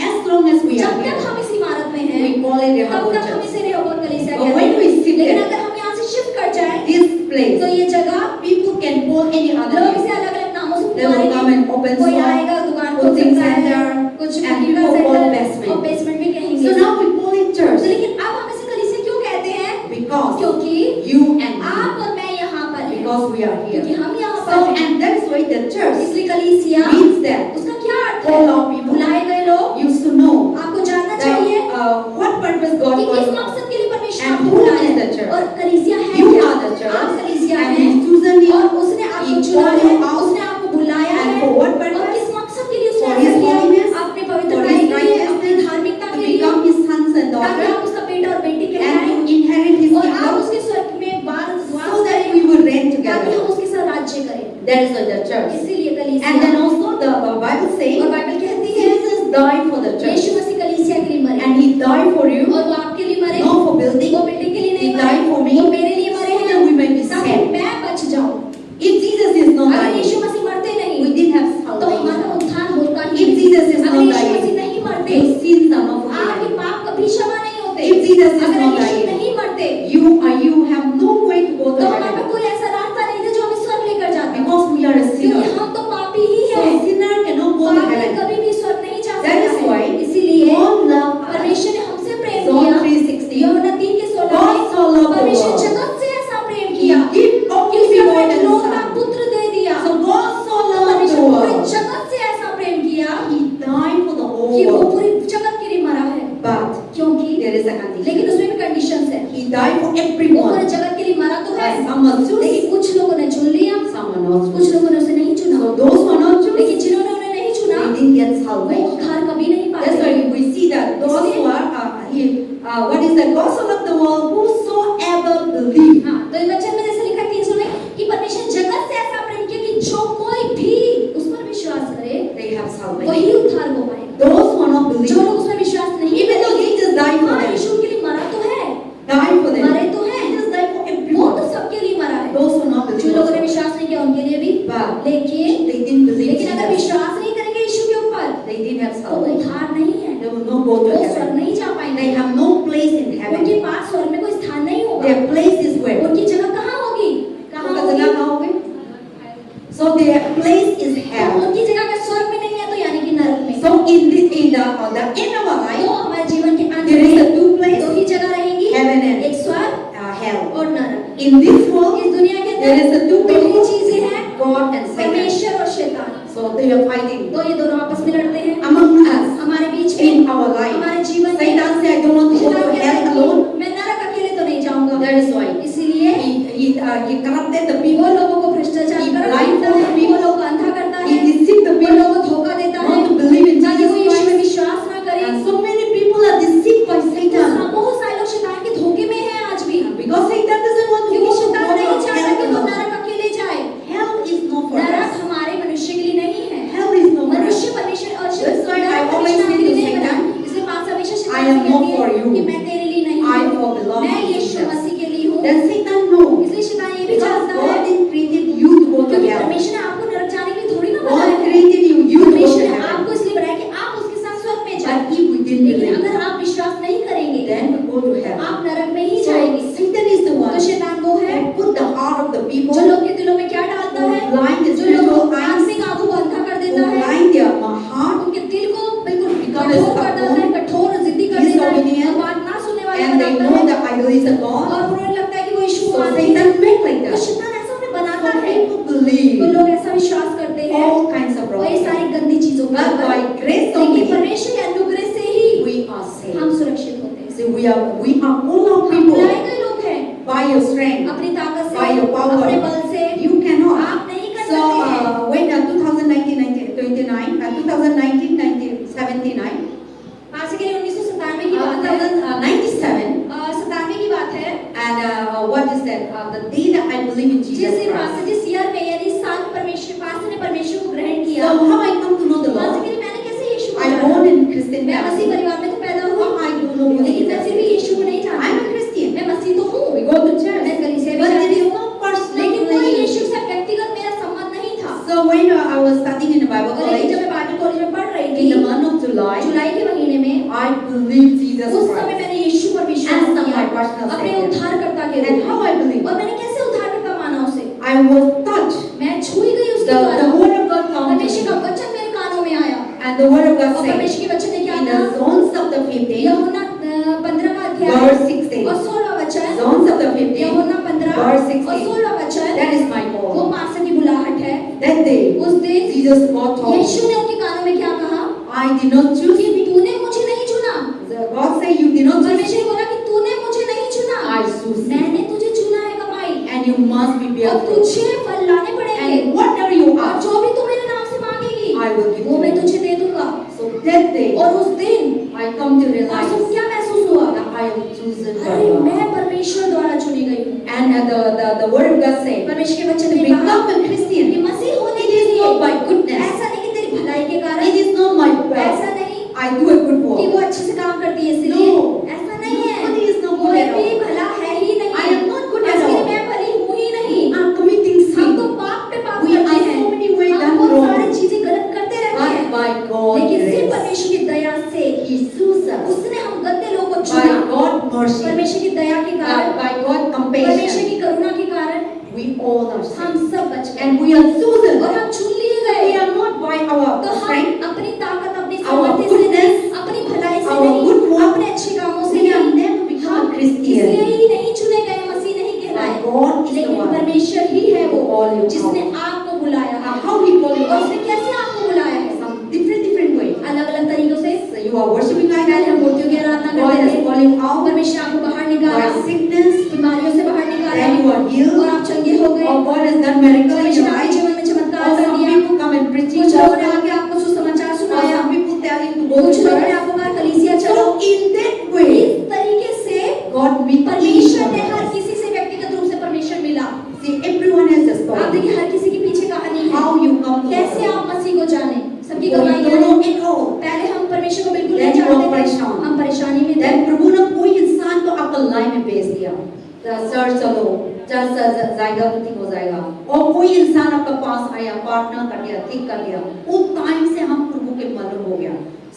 as long as we जब are तक हम here, इस इमारत में हैं, we call it तब Rehoboth तक हम Church. इसे रेहोबोथ कलीसिया But कहते when we हैं। sit लेकिन there, अगर हम यहाँ से शिफ्ट कर जाएं, this तो place, ये जगह people can call any other लोग name. इसे अलग अलग नामों से They will come पुकारेंगे। and open कोई store, आएगा दुकान खोल coaching सकता है, center, कुछ and कुकिंग people का call सेंटर basement. और बेसमेंट भी कहेंगे। So now we call it तो church लेकिन अब हम इसे कलीसिया क्यों कहते हैं? because क्योंकि you and me, आप और मैं यहाँ पर हैं, because we are क्योंकि here. हम यहाँ So पर हैं। and that's why the church इसलिए कलीसिया means that उसका क्या अर्थ all है? our people बुलाए गए लोग, used to know आपको जानना that चाहिए what purpose God कि किस called us. मकसद के लिए परमेश्वर And आपको who बुलाया is है। the church? और कलीसिया है You क्या? are the church, आप कलीसिया and हैं He's chosen you, और उसने आपको He चुना called है, you out, उसने आपको बुलाया and है for what और purpose? किस मकसद के लिए उसने For ऐसा His किया? holiness, अपनी for पवित्रता His के लिए, अपनी righteousness, धार्मिकता to के लिए, become His sons and ताकि daughters, आप उसका बेटा और बेटी and कहलाएं to inherit His और आप kingdom, उसके स्वर्ग में वास so that we will reign ताकि हम together. उसके साथ राज्य करें। That is what the church. इसीलिए कलीसिया And then also the Bible says और बाइबल कहती है Jesus died for the church, यीशु मसीह कलीसिया के लिए मरे and He died for you, और वो आपके लिए मरे, not for building. वो बिल्डिंग के लिए नहीं He मरे, died for me, वो मेरे लिए मरे so हैं that we may be ताकि saved. मैं बच जाऊं। If Jesus is not अगर dying, यीशु मसीह मरते नहीं we didn't have तो हमारा salvation. उत्थान होता ही If Jesus is अगर not यीशु मसीह dying, नहीं मरते your sins are not आपके forgiven. पाप कभी क्षमा नहीं होते। If Jesus is अगर not यीशु dying, नहीं मरते you have no way to go तो to हमारे heaven, पास कोई ऐसा रास्ता नहीं था जो हमें स्वर्ग लेकर जाता, because we are a क्योंकि sinner. हम तो पापी ही So हैं। sinner cannot go to पापी heaven. कभी भी स्वर्ग नहीं जा That is सकता why है। इसीलिए God loved us. परमेश्वर ने हमसे प्रेम John किया। 3:16. यूहन्ना 3:16 God so loved the परमेश्वर world. जगत से ऐसा प्रेम He किया gave कि only उसने अपने begotten एकलौता Son. पुत्र दे दिया। So God so loved the परमेश्वर पूरे world. जगत से ऐसा प्रेम किया He died for the whole कि वो world. पूरी जगत के लिए मरा है, But क्योंकि there is a condition. लेकिन उसमें भी कंडीशंस है। He died for वो पूरे everyone. जगत के लिए मरा तो है, Some are choose, लेकिन कुछ लोगों ने चुन लिया, some are not कुछ choose. लोगों ने उसे नहीं चुना। So those who are not choose, लेकिन जिन्होंने उन्हें नहीं चुना they didn't get वो salvation. उद्धार कभी नहीं That's why पाते। we see that those who are, what is the gospel of the world, whosoever believe. हाँ, तो इस वचन में जैसे लिखा है 300 में कि परमेश्वर जगत से ऐसा प्रेम किया कि जो कोई भी उस पर विश्वास करे They have salvation. वही उद्धार को पाएगा। Those who are not जो believing, लोग उसमें विश्वास नहीं even though करेंगे, Jesus died for हाँ, them, यीशु उनके लिए मरा तो है, died for them, मरे तो हैं, Jesus died for वो everyone. तो सबके लिए मरा है। Those who are not जो believing, लोगों ने also. विश्वास नहीं किया उनके लिए भी, But लेकिन they didn't believe लेकिन अगर Jesus. विश्वास नहीं करेंगे यीशु के ऊपर They didn't have तो salvation. उद्धार नहीं है, They will not go वो to स्वर्ग heaven. नहीं जा पाएंगे, They have no place in heaven. उनके पास स्वर्ग में कोई स्थान नहीं होगा। Their place is where? उनकी जगह कहाँ होगी? कहाँ उनका होगी? जगह कहाँ होगी? So their place is तो hell. उनकी जगह अगर स्वर्ग में नहीं है तो यानी कि नरक में। So in the end of our तो life, हमारे जीवन के अंत there is में a two place, दो ही जगह रहेंगी, heaven and एक स्वर्ग hell. और नरक। In this world, इस दुनिया के there is अंदर a two दो ही people, चीजें हैं, God and Satan. परमेश्वर और शैतान। So they are fighting तो ये दोनों आपस में लड़ते हैं among us हमारे बीच in में, our life. हमारे जीवन में। Satan said, I don't want to go शैतान to कहता है hell कि alone. मैं नरक अकेले तो नहीं जाऊंगा। That is why इसलिए he corrupted the वो people. लोगों को भ्रष्टाचार He करता blindfolded है, वो people. लोगों को अंधा करता He है, deceived the वो people लोगों को धोखा देता है not to believe in ताकि वो Jesus यीशु में Christ. विश्वास ना करें। And so many people are deceived by Satan बहुत सारे लोग शैतान के धोखे में हैं आज भी, because Satan doesn't want to क्योंकि go to शैतान नहीं चाहता कि वो hell. नरक अकेले जाए। Hell is not for नरक us. हमारे मनुष्य के लिए नहीं है, Hell is not for us. मनुष्य परमेश्वर और That's why I नरक always परमेश्वर say के to लिए नहीं बना। Satan, इसलिए पास हमेशा I शैतान am से not कहती for है you. कि मैं तेरे लिए नहीं I हूँ, belong मैं to यीशु Jesus. मसीह के लिए हूँ। Then Satan knows इसलिए शैतान ये भी because जानता God है didn't created you to go to क्योंकि hell. परमेश्वर ने आपको नरक जाने के लिए थोड़ी ना बनाया God है। created you to go परमेश्वर to ने heaven. आपको इसलिए बनाया कि आप उसके साथ स्वर्ग में जाएं। But if we didn't लेकिन believe, अगर आप विश्वास नहीं करेंगे then we go to hell. आप नरक में ही So जाएंगे। Satan is the तो one शैतान वो है who put the heart of the people, जो लोग के दिलों में क्या डालता है, who blind the जो लोगों spiritual को eyes, आंतरिक आंखों को अंधा कर who देता है, blind their heart, उनके दिल को बिल्कुल Become कठोर कर stubborn, देता है, कठोर और जिद्दी कर देता है disobedient, और बात ना सुनने वाला and they know बनाता है the idol is a god. और उन्हें लगता है कि वो यीशु So को मानते हैं। Satan make like तो that. शैतान ऐसा उन्हें बनाता So है, people तो believe लोग ऐसा विश्वास करते हैं all kinds of और ये wrong सारी things. गंदी चीजों के But by ऊपर। grace लेकिन only, परमेश्वर के अनुग्रह से ही we are saved. हम सुरक्षित होते हैं। So we are all our हम people बुलाए गए लोग हैं by your strength. अपनी ताकत से, By your power. अपने बल से, You cannot. आप नहीं कर So सकते हैं। when 2019-79, आज के 1997 की बात है, 97, 97 की बात है, and what is that? The day that I believe in Jesus Christ. जिस ईयर में यानी साल परमेश्वर पास ने परमेश्वर को ग्रहण So किया। how I come to know the आज Lord? के मैंने कैसे यीशु को I जाना? born in Christian मैं मसीह family. परिवार में तो पैदा हुआ, How I don't know लेकिन मैं फिर भी Jesus? यीशु को नहीं जानती। I'm a Christian. मैं मसीह तो हूँ, We go to church. मैं कलीसिया भी But there जाती is हूँ, no personal लेकिन कोई relationship. यीशु से व्यक्तिगत मेरा संबंध नहीं था। So when I was studying in the Bible और लेकिन college, जब मैं बाइबल कॉलेज में पढ़ रही in थी, the month of July, जुलाई के महीने में, I believed Jesus उस समय Christ. मैंने यीशु पर विश्वास As किया my personal अपने Savior. उद्धारकर्ता के And रूप how में। I believe? और मैंने कैसे उद्धारकर्ता माना उसे? I was touched. मैं छुई गई उसके The द्वारा। word of God come to परमेश्वर का me. वचन मेरे कानों में आया And the word of God और said, परमेश्वर के वचन ने क्या in the कहा? zones of the 15, यूहन्ना 15 का अध्याय verse 16. और 16 वचन, Zones of the 15, यूहन्ना 15 verse और 16. 16 वचन, That is my वो call. पास्टर की बुलाहट है। That day, उस दिन Jesus God told यीशु me, ने उनके कानों में क्या कहा? I did not choose कि you. तूने मुझे नहीं चुना। God said, you did not choose परमेश्वर me. ने बोला कि तूने मुझे नहीं चुना, I choose you. मैंने तुझे चुना है कमाई And you must be और bear fruit. तुझे फल लाने पड़ेंगे And whatever you और ask, जो भी तू मेरे नाम से मांगेगी I will give वो मैं you. तुझे दे दूंगा। So that day, और उस दिन I come to और realize सब क्या महसूस हुआ? that I am chosen by अरे God. मैं परमेश्वर द्वारा चुनी गई हूँ। And the word of God said, परमेश्वर के वचन to ने कहा become a Christian, कि मसीह होने it के is लिए not by goodness. ऐसा नहीं कि तेरी भलाई के कारण, It is not my ऐसा best. नहीं I do a good कि work. वो अच्छे से काम करती है इसलिए, No. ऐसा नहीं है। Nobody is not good कोई at भी all. भला है ही नहीं। I am not good at इसलिए all. मैं भली हूँ ही नहीं। We are committing हम तो sin. पाप पे पाप We करते are हैं। so many ways हम done बहुत wrong. सारी चीजें गलत करते रहते But हैं। by God's लेकिन सिर्फ grace, परमेश्वर की दया से He chose us. उसने हम गंदे लोगों को By चुना। God's mercy, परमेश्वर की दया के कारण, by God's परमेश्वर compassion, की करुणा के कारण we all are हम saved. सब बच गए And we are chosen. और हम चुन लिए We गए। are not by our तो strength. हम अपनी ताकत, अपनी Our सामर्थ्य से goodness, नहीं, अपनी भलाई से our नहीं, good work, अपने अच्छे कामों से We have नहीं, never become a हम Christian. इसलिए ही नहीं चुने गए, मसीह नहीं By कहलाए। God is the लेकिन one परमेश्वर ही है वो call you जिसने out. आपको बुलाया है। How He call you और out? उसने कैसे आपको बुलाया है? Some different ways. अलग-अलग तरीकों से। So you are worshiping पहले हम idol. मूर्तियों की आराधना God करते has थे। called you out परमेश्वर आपको बाहर निकाला, by sickness. बीमारियों से बाहर निकाला, Then you are healed. और आप चंगे हो गए। Or God has done miracle in परमेश्वर your आपके life. जीवन में चमत्कार Or कर some दिया। people come and preaching कुछ लोगों ने gospel. आके आपको सुसमाचार Or सुनाया, some people tell you to go कुछ to लोगों ने church. आपको कहा कलीसिया चलो। So in that way, इस तरीके से God meets परमेश्वर ने हर each किसी से व्यक्तिगत रूप से परमेश्वर मिला। See, everyone has a आप story. देखिए हर किसी के पीछे कहानी है। How you come to कैसे God. आप मसीह को जाने? सबकी So you कहानी don't है। know at all. पहले हम परमेश्वर को बिल्कुल Then नहीं you are जानते थे, परेशान। हम परेशानी में थे। Then प्रभु ने कोई इंसान को आपका लाइन में भेज दिया। सर चलो, चर्च जाएगा तो ठीक हो जाएगा। और कोई इंसान आपके पास आया, पार्टनर कर दिया, ठीक कर दिया। उस टाइम से हम प्रभु के मालूम हो गया।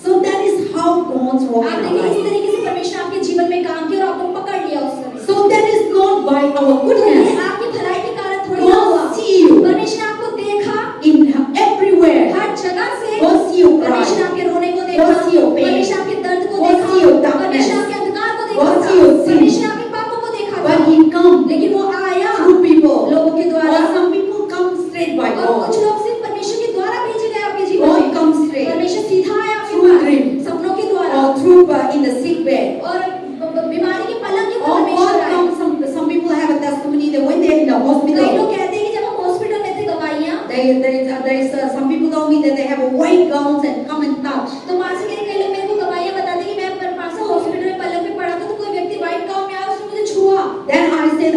So that is how God's work आप in our देखिए इस life. तरीके से परमेश्वर आपके जीवन में काम किया और आपको पकड़ लिया उस समय। So that is not by our ये goodness. आपकी भलाई के कारण थोड़ी ना हुआ। God see you परमेश्वर ने आपको देखा in everywhere. हर जगह से। God see your परमेश्वर cry. आपके रोने को देखा, God see your pain. परमेश्वर आपके दर्द को God देखा, see your darkness. परमेश्वर आपके अंधकार को देखा God था, see your sin. परमेश्वर आपके पापों को देखा था। But He come लेकिन वो आया through people. लोगों के द्वारा, Or some people come straight by और कुछ God. लोग सिर्फ परमेश्वर के द्वारा भेजे गए आपके जीवन God में। comes straight. परमेश्वर सीधा आया आपके Through पास, dream. सपनों के द्वारा, Or through in the sick bed. और बीमारी के पलंग के ऊपर Or परमेश्वर God आया। comes gowns and come and touch. तो पास के कई लोग मेरे को गवाहियां बताते कि मैं पास हॉस्पिटल में पलंग पे पड़ा था तो कोई व्यक्ति व्हाइट गाउन में आया उसने मुझे छुआ। Then I said,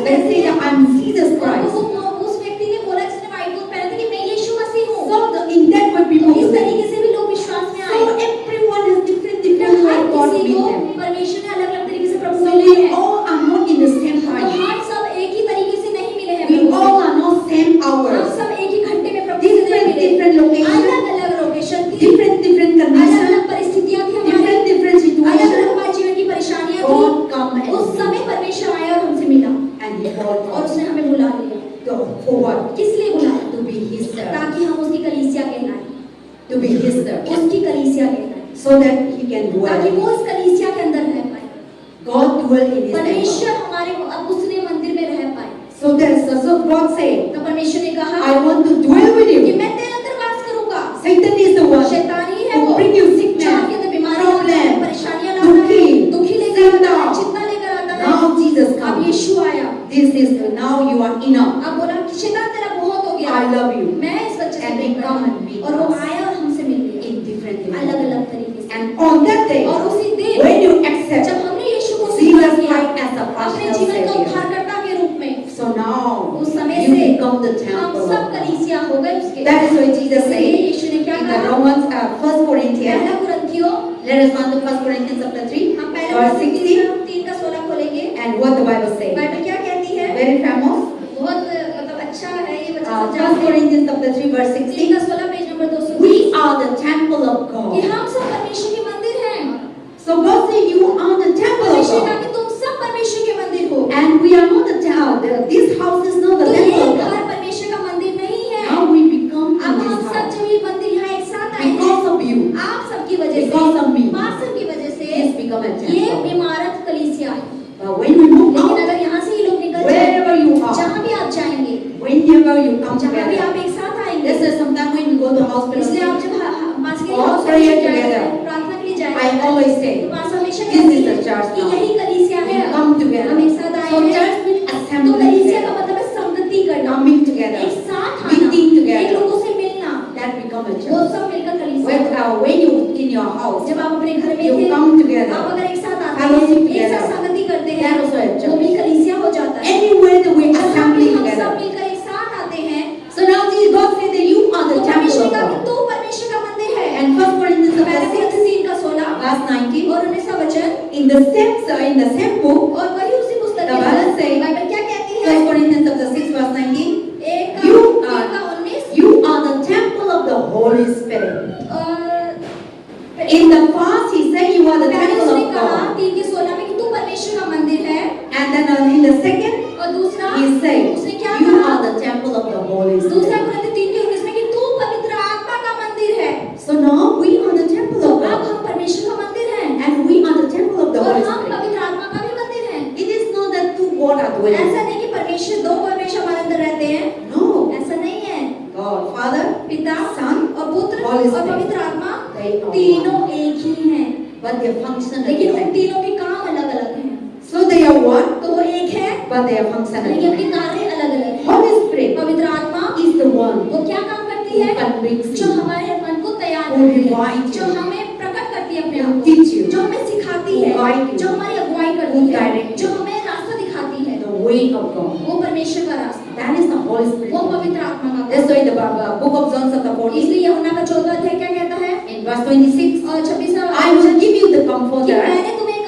they say that I'm Jesus Christ. उस व्यक्ति ने बोला जिसने व्हाइट गाउन पहना था कि मैं यीशु मसीह हूँ। So in that way people इस believe. तरीके से भी लोग विश्वास में आए। So everyone has different way her God किसी made को them. परमेश्वर ने अलग-अलग तरीके से प्रभु So को दिया we है। all are not in the same तो time. हम सब एक ही तरीके से नहीं मिले हैं We प्रभु से। all are not same हम hours. सब एक ही घंटे में प्रभु से नहीं Different मिले। location, अलग-अलग लोकेशन थी, different condition, अलग-अलग परिस्थितियां थी हमारी, different situation. अलग-अलग हमारे जीवन की परेशानियां थी। God come and उस समय परमेश्वर आया और हमसे मिला and He called और us. उसने हमें बुला लिया। So for what? किस लिए बुलाया? To be His servant. ताकि हम उसकी कलीसिया कहलाएं, To be His servant. उसकी कलीसिया कहलाएं, So that He can ताकि dwell. वो इस कलीसिया के अंदर रह पाए। God dwell in His temple. परमेश्वर हमारे अब उसने मंदिर में रह पाए। So God said, तो परमेश्वर ने कहा I want to dwell with कि you. मैं तेरे अंदर वास करूंगा। Satan is the one शैतान ही है who वो bring you जो sickness, आपके अंदर बीमारी लाता है, problem, परेशानियां लाता है, दुखी, दुखी लेकर आता है, चिंता। चिंता लेकर आता है। Now Jesus अब come. यीशु आया। This is now you are enough. अब बोला कि शैतान तेरा बहुत हो गया। I love you. मैं इस बच्चे से And प्रेम he करता come हूं। and meet और वो us. आया और हमसे मिल गया In different ways. अलग-अलग तरीके से। And on that day, और उसी दिन when you accept जब हमने यीशु को Jesus स्वीकार किया Christ as a अपने personal जीवन का Savior, उद्धारकर्ता के रूप में, so now उस समय you से become the हम temple सब of God. कलीसिया हो गए उसके। That is why Jesus इसलिए said यीशु ने क्या in the कहा? Romans, 1 Corinthians, पहला कुरिन्थियों, let us turn to 1 Corinthians chapter 3, हम पहला verse 16, 3 का 16 खोलेंगे। and what the Bible says. Bible क्या कहती है? Very famous. बहुत मतलब अच्छा है ये बच्चा सब 1 जानते हैं। Corinthians chapter 3, verse 3 16. का 16 page number 220 We are the temple of कि God. हम सब परमेश्वर के मंदिर हैं। So God said you are the temple of परमेश्वर कहा God. कि तुम सब परमेश्वर के मंदिर हो। And we are not the temple. This house is not the तो temple ये of घर God. परमेश्वर का मंदिर नहीं है। Now we become अब in हम this सब house. जब ये मंदिर यहाँ एक साथ आए हैं, Because of you. आप सबकी वजह से, Because of me. पास्टर की वजह से This become a ये temple. इमारत कलीसिया है। But when we move लेकिन out, अगर यहाँ से ये लोग निकल जाए, wherever you are, जहाँ भी आप जाएंगे, whenever you come जहाँ भी together, आप एक साथ आएंगे, this is sometimes when we go to hospital. इसलिए आप जब मास के All हाउस में prayer जाते हैं, together. प्रार्थना के लिए जाते I हैं, always say, तो पास हमेशा this कहती is है the church कि now. यही कलीसिया We है। come together. हम एक साथ आए So हैं। church means तो assembly कलीसिया का together, मतलब है संगति करना, coming together, एक साथ आना, meeting एक together. लोगों से मिलना, That become a वो church. सब मिलकर कलीसिया। When you in your house, जब आप अपने घर में you थे, come आप together. अगर एक साथ आते Fellowship हैं, एक together. साथ संगति करते हैं, That also a church. वो भी कलीसिया हो जाता है। Anywhere that we जब हम assembly सब together. मिलकर एक साथ आते हैं, So now God said that you are तो the temple परमेश्वर of का कि God. तू परमेश्वर का मंदिर है। And 1 Corinthians पहला chapter 6, कुरिन्थियों 3 का 16 verse 19. और 19वां वचन, In the same book, और वही उसी पुस्तक The के Bible अंदर says, बाइबल क्या कहती है? 1 Corinthians chapter 6, verse 19. 1 का You 3 are- का 19 You are the temple of the Holy Spirit. और In the past, he said you are the पहले temple उसने of कहा God. 3 के 16 में कि तू परमेश्वर का मंदिर है, And then in the second, और दूसरा he said उसने क्या you कहा? are the temple of the Holy दूसरा Spirit. कुरिन्थियों 3 के 19 में कि तू पवित्र आत्मा का मंदिर है। So now we are the temple तो of अब God. हम परमेश्वर का मंदिर हैं And we are the temple of the और Holy हम Spirit. पवित्र आत्मा का भी मंदिर हैं। It is not that two God are dwelling. ऐसा नहीं कि परमेश्वर दो परमेश्वर हमारे अंदर रहते हैं, No. ऐसा नहीं है। God, Father, पिता Son, और पुत्र Holy और Spirit. पवित्र आत्मा they are तीनों one. एक ही हैं, But their function is लेकिन उन different. तीनों के काम अलग अलग हैं। So they are one, तो वो एक है, but their function is लेकिन उनके different. कार्य अलग अलग हैं। Holy Spirit पवित्र आत्मा is the one वो क्या काम करती who है? convicts जो you, हमारे मन को तैयार who करती है, reminds जो you, हमें प्रकट करती है अपने who आप teach you को, जो हमें सिखाती who है, guide you, जो हमारी अगुवाई करती who है, direct जो you. हमें रास्ता दिखाती है, the way of God. वो परमेश्वर का रास्ता, That is the Holy Spirit. वो पवित्र आत्मा का That's काम। why the book of John chapter 14 इसलिए यूहन्ना का 14वां अध्याय क्या कहता है? in verse 26, और 26वां I will give you the कि comforter. मैंने तुम्हें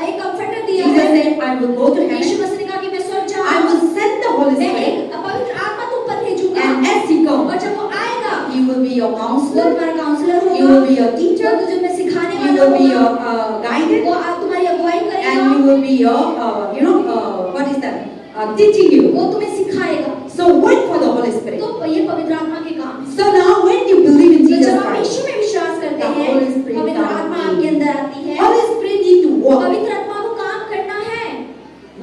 एक कंफर्टर दिया Jesus है। said, I will go to Yeshu heaven. मसीह ने कहा कि मैं स्वर्ग I जाऊंगा, will send the Holy मैं Spirit. एक पवित्र आत्मा तुम पर भेजूंगा, And as he comes, और जब वो आएगा, he will be your वो counselor. तुम्हारा काउंसलर He होगा, will be your वो teacher. तुझे में सिखाने He वाला will be होगा, your guidance. वो तुम्हारी अगुवाई And करेगा, he will be your, what is that? Teaching you. वो तुम्हें सिखाएगा। So wait for the Holy Spirit. तो ये पवित्र आत्मा के काम है। So now when you believe in तो Jesus जब आप Christ, यीशु में विश्वास करते The हैं, Holy Spirit पवित्र comes आत्मा in. आपके अंदर आती है। Holy Spirit need to walk, पवित्र आत्मा को काम करना है,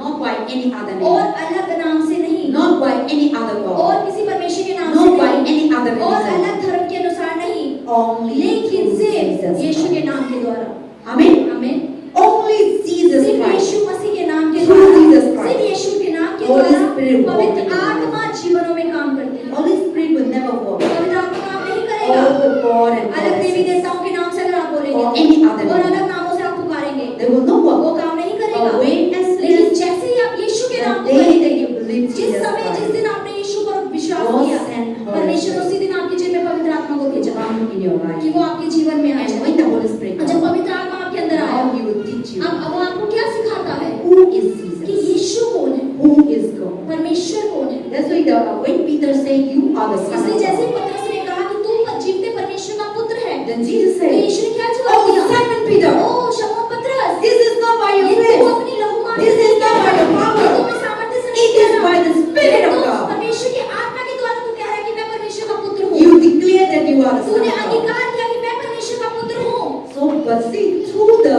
not by any other और name, अलग नाम से नहीं, not by any other God, और किसी परमेश्वर के नाम से not by नहीं, any other और reason, अलग धर्म के अनुसार नहीं, only लेकिन through सिर्फ Jesus यीशु के Christ. नाम के द्वारा। Amen. आमीन। Only Jesus सिर्फ Christ. यीशु मसीह के नाम के Through द्वारा, Jesus Christ. सिर्फ यीशु के नाम के Holy द्वारा Spirit पवित्र walking. आत्मा जीवनों में काम करती है। Holy Spirit will never walk. पवित्र आत्मा काम नहीं करेगा करेगा। all the God and अलग देवी goddesses देवताओं के नाम से अगर आप बोलेंगे or any other और name, अलग नामों से आप पुकारेंगे they will not वो work. काम नहीं करेगा। But when as soon लेकिन as जैसे ही आप यीशु के नाम the को day करेंगे, that you believe जिस Jesus समय जिस Christ, दिन आपने यीशु पर विश्वास God किया, sent Holy परमेश्वर Spirit उसी दिन आपके जीवन में पवित्र आत्मा को भेजा come in your कि life. वो आपके जीवन में आ And जाए। when the Holy Spirit और जब comes, पवित्र आत्मा आपके अंदर आया, now He will teach you अब वो आपको क्या सिखाता है who is कि Jesus, यीशु कौन है, who is God. परमेश्वर कौन है। That's why when Peter said, "You are the Son इसलिए of जैसे God," पतरस ने कहा कि तू जीवते परमेश्वर का पुत्र है, then Jesus तो said, यीशु ने क्या जवाब "Oh, दिया? Simon Peter, ओ शमौन पतरस, this is not by your ये तू flesh, अपनी लहू मांस this से is नहीं not by कह your रहा, power, ये तू अपनी सामर्थ्य से नहीं it कह is रहा, by the Spirit of तो God. परमेश्वर की आत्मा के द्वारा तू कह रहा है कि मैं परमेश्वर का पुत्र हूँ। You declare that you are the Son तूने of God." अंगीकार किया कि मैं परमेश्वर का पुत्र हूँ। So, but see, through the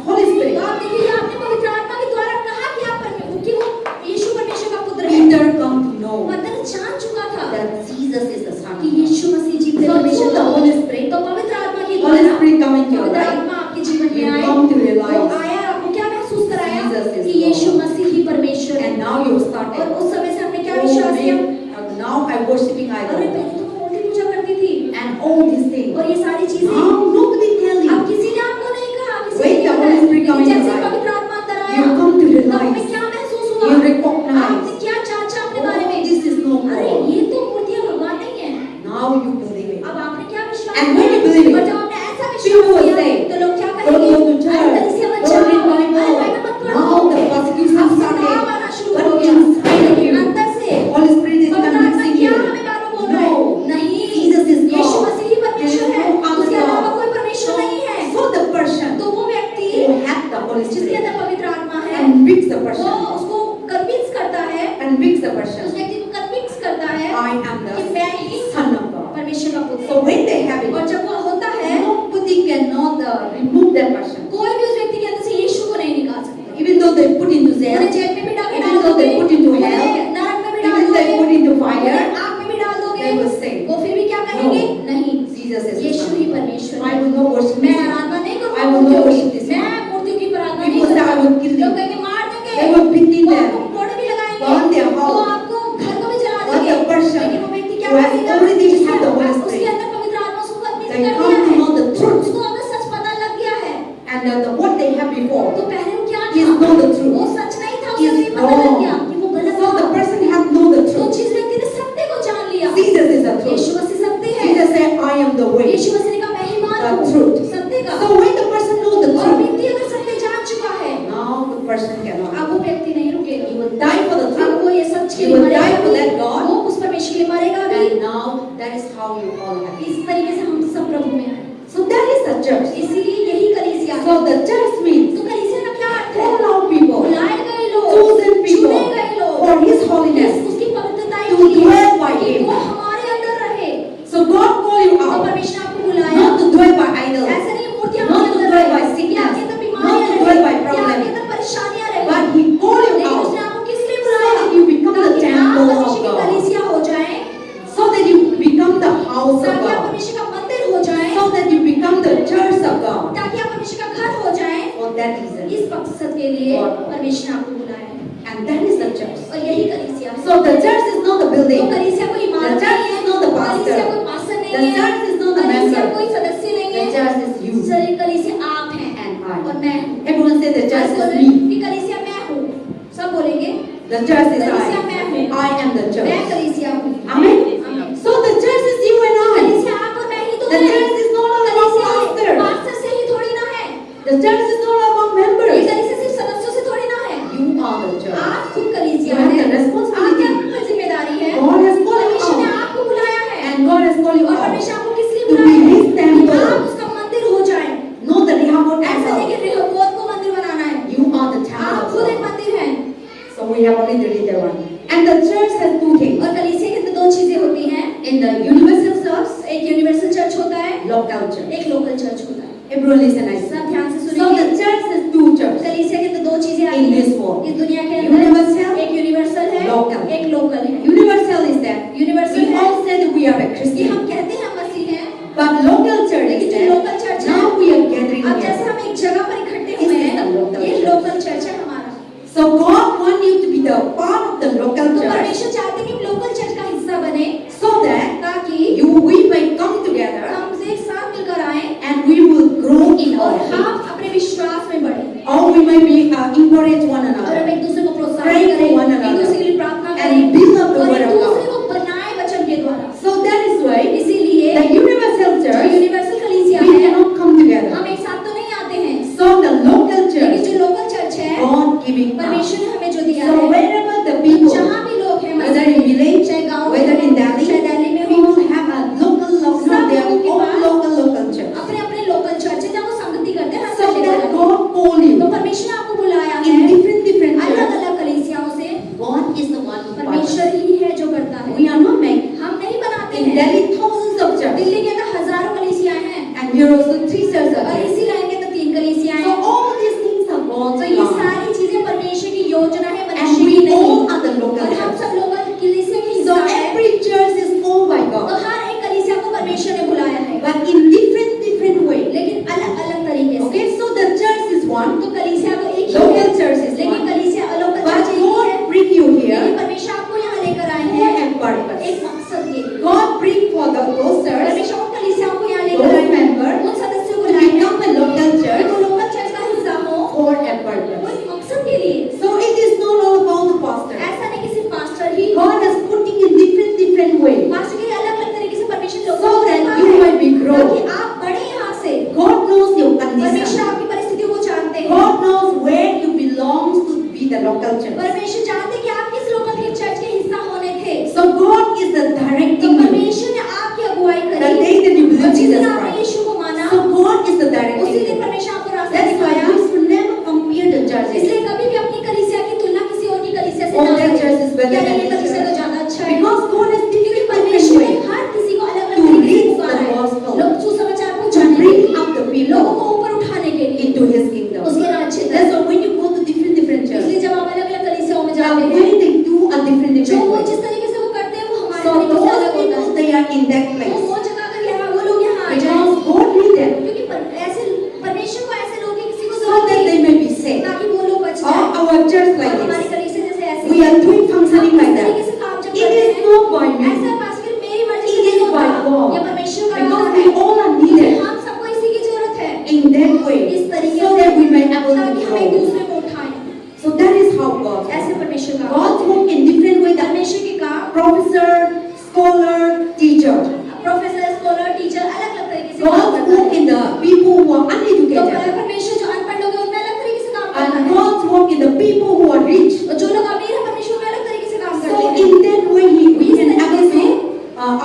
Holy तो Spirit, आप देखिए आपने पवित्र आत्मा के द्वारा कहा कि आप कि वो यीशु परमेश्वर का पुत्र है। Peter come to know पतरस जान चुका था that Jesus is the Son कि of God. Yeshu Masih जीवते So, परमेश्वर through का the पुत्र Holy है। Spirit, तो पवित्र आत्मा के Holy द्वारा Spirit come into your पवित्र life. आत्मा आपके जीवन में You आए, come to वो realize, आया, आपको क्या महसूस कराया Jesus is कि यीशु Lord. मसीह ही परमेश्वर है। and now you और started. उस समय से हमने क्या Oh, विश्वास किया? man, now I'm worshiping अरे idol पहले तो मैं मूर्ति पूजा करती थी and all these things. और ये सारी चीजें Now nobody tell अब you. किसी ने आपको नहीं कहा, किसी When ने the नहीं Holy बताया। Spirit come लेकिन in जैसे your life, पवित्र आत्मा अंदर आया, you come to तब हमें realize, क्या महसूस हुआ? you recognize, आपने क्या चाचा अपने बारे oh, में? this is no अरे God. ये तो मूर्तियां भगवान नहीं है। Now you believe it. अब आपने क्या विश्वास And किया? when you believe it, और जब आपने ऐसा people विश्वास will किया, say, तो लोग क्या don't कहेंगे? go to अरे church, कलीसिया मत don't जाओ, read अरे Bible. बाइबल मत पढ़ो। Now the persecution अब started. सताव आना शुरू But हो गया। inside of you, अंदर से Holy Spirit is पवित्र आत्मा convincing क्या you. हमें बारों बोल रहा है? No, नहीं, Jesus is यीशु God. मसीह ही परमेश्वर There is है, no other उसके अलावा God. कोई परमेश्वर नहीं है। So the person तो वो व्यक्ति who has the Holy जिसके Spirit अंदर पवित्र आत्मा है, convicts the वो person, उसको कन्विंस करता है, convicts the उस person, व्यक्ति को कन्विंस करता है I am कि the मैं ही Son of God. परमेश्वर का पुत्र So हूँ। when they have और it, जब वो होता है, nobody cannot remove that person. कोई भी उस व्यक्ति के अंदर से यीशु को नहीं निकाल सकता। Even though they put into उन्हें jail, जेल में भी डाल even though they put into hell, उन्हें नरक में भी डाल even they दोगे, put into fire, उन्हें आग में भी डाल दोगे, they will say, वो फिर भी क्या कहेंगे? No. नहीं, Jesus is the Yeshu Son he of God. परमेश्वर I है। will not worship मैं this. आराधना नहीं I will not worship this मैं one. मूर्तियों की आराधना नहीं People say, I will kill करूँगा। लोग you. कहेंगे मार देंगे, They will beat वो them. आपको कोड़े भी लगाएंगे, Burn their house. वो आपको घर को भी जला But देंगे। the person लेकिन वो व्यक्ति क्या who has करेगा? already जिसके had the Holy उसके Spirit, अंदर पवित्र आत्मा उसको कन्विंस they कर come दिया to है, know the truth. उसको अगर सच पता लग गया है, And what they have before तो पहले वो क्या is था? know the वो truth. सच नहीं था, Is उसे पता लग गया wrong. कि वो गलत So the था। person has know the तो truth. जिस व्यक्ति ने सत्य को जान लिया, Jesus is the Yeshu truth. मसीह सत्य है। Jesus said, I am the way. यीशु मसीह ने कहा मैं ही मार्ग The हूँ, truth. सत्य का। So when the person knows the और truth, व्यक्ति अगर सत्य जान चुका है, now the person cannot. अब वो व्यक्ति नहीं रुकेगा। He will die for the अब truth. वो ये सच के He लिए will मरेगा die for भी, that God. वो उस परमेश्वर के लिए मरेगा भी। And now that is how you all have. इस तरीके से हम सब प्रभु में आए। So that is the church. इसीलिए यही कलीसिया है। So the church means तो कलीसिया का क्या अर्थ है? all our people, बुलाए गए लोग, chosen people चुने गए लोग, for His holiness उसकी पवित्रता to के लिए dwell by कि Him. वो हमारे अंदर रहे। So God call you तो out, परमेश्वर ने आपको बुलाया, not to dwell by idols, ऐसा नहीं मूर्तियां not आपके to अंदर dwell by रहे, sickness, या आपके अंदर not बीमारियां to रहे, dwell by या आपके problems, अंदर परेशानियां रहे, but He called you लेकिन out उसने आपको किस लिए so बुलाया? that you become the ताकि आप temple of परमेश्वर की God, कलीसिया हो जाएं, so that you become the house of ताकि आप God, परमेश्वर का मंदिर हो जाएं, so that you become the church of God. ताकि आप परमेश्वर का घर हो जाएं। For that reason, इस मकसद के लिए परमेश्वर ने आपको बुलाया है, and that is the church. और यही कलीसिया है। So the church is not the तो building. कलीसिया कोई The इमारत church नहीं है, is not the pastor. कलीसिया कोई पास्टर The नहीं है, church is not the कलीसिया member. कोई सदस्य नहीं The है, church is you सर कलीसिया आप हैं and I. और मैं हूँ। Everyone say the church आज is बोले me. कि कलीसिया मैं हूँ, सब बोलेंगे The church is कलीसिया मैं हूँ, I am the मैं church. कलीसिया हूँ। Amen. आमीन। So the church is you and I. कलीसिया आप और मैं ही तो The हैं। church is not all about कलीसिया pastor. पास्टर से ही थोड़ी ना है, The church is not about ये members. कलीसिया सिर्फ सदस्यों से थोड़ी ना है। You are the church. आप खुद कलीसिया You have हैं, the responsibility. आपकी जिम्मेदारी है। God has called you परमेश्वर ने out. आपको बुलाया है, And God has called you और out. परमेश्वर आपको किस लिए To बुलाया be है? His कि temple. आप उसका मंदिर हो जाएं। Not the Rehoboth ऐसा नहीं temple. कि रेहोबोत को मंदिर बनाना है, You are the आप temple खुद of एक God. मंदिर हैं। So we have only the little one. And the church has two things. और कलीसिया के अंदर दो चीजें होती हैं, In the universal church, एक यूनिवर्सल चर्च होता है, local church. एक लोकल चर्च होता है। Everyone listen nicely. सब ध्यान से So सुनिए। the church has two churches. कलीसिया के अंदर दो चीजें आती In हैं this world. इस दुनिया के अंदर, Universal, एक यूनिवर्सल है, local. एक लोकल है। Universal is that universal we है all say that we are a कि Christian. हम कहते हैं हम मसीह हैं, But local church लेकिन is जो that लोकल चर्च है, now we are gathering अब जैसे here. हम एक जगह पर इकट्ठे This हुए is हैं, the local ये church. लोकल चर्च है हमारा। So God wants you to be the part of the local तो church परमेश्वर चाहते हैं कि हम लोकल चर्च का हिस्सा बने, so that ताकि we may come church is better क्या than ये this कलीसिया तो church? ज्यादा अच्छा है? Because God has क्योंकि different परमेश्वर ने way हर किसी को अलग to अलग तरीके से reach पुकारा the है। gospel, लोग सुसमाचार to पहुंचाने के bring लिए, up the लोगों को people ऊपर उठाने के लिए into His kingdom. उसके राज्य तक। That's why when you go to different इसलिए churches, जब आप अलग अलग कलीसियाओं में the जाते हैं, way they do a different जो वो way. जिस तरीके से वो करते हैं वो हमारे So तरीके से those अलग होता people, है। they are in that तो place वो जगह अगर यहाँ वो लोग यहाँ आ जाएं, because God need them क्योंकि ऐसे परमेश्वर को ऐसे लोग की किसी को so जरूरत that नहीं they may be saved. ताकि वो लोग बच Or जाएं। our church और like हमारी this, कलीसिया जैसे ऐसे we are doing functioning हम like इस तरीके that. से काम जब It करते is हैं, not by me ऐसा पास्टर मेरी मर्जी से It नहीं is by होता, God. ये परमेश्वर का because काम we है। all are क्योंकि needed हम सबको इसी की जरूरत है in that way इस तरीके so से that we may able to ताकि हम एक grow. दूसरे को उठाएं। So that is how God ऐसे works. परमेश्वर का God works in different ways. That परमेश्वर के काम professor, scholar, teacher. Professor, scholar, teacher अलग अलग तरीके से काम God करता works है। in the people who are तो uneducated. परमेश्वर जो अनपढ़ लोग हैं उनमें अलग तरीके से काम करता And है God works in the people who are rich. और जो लोग अमीर हैं परमेश्वर में अलग तरीके से काम So करते हैं। in that way, we can able to,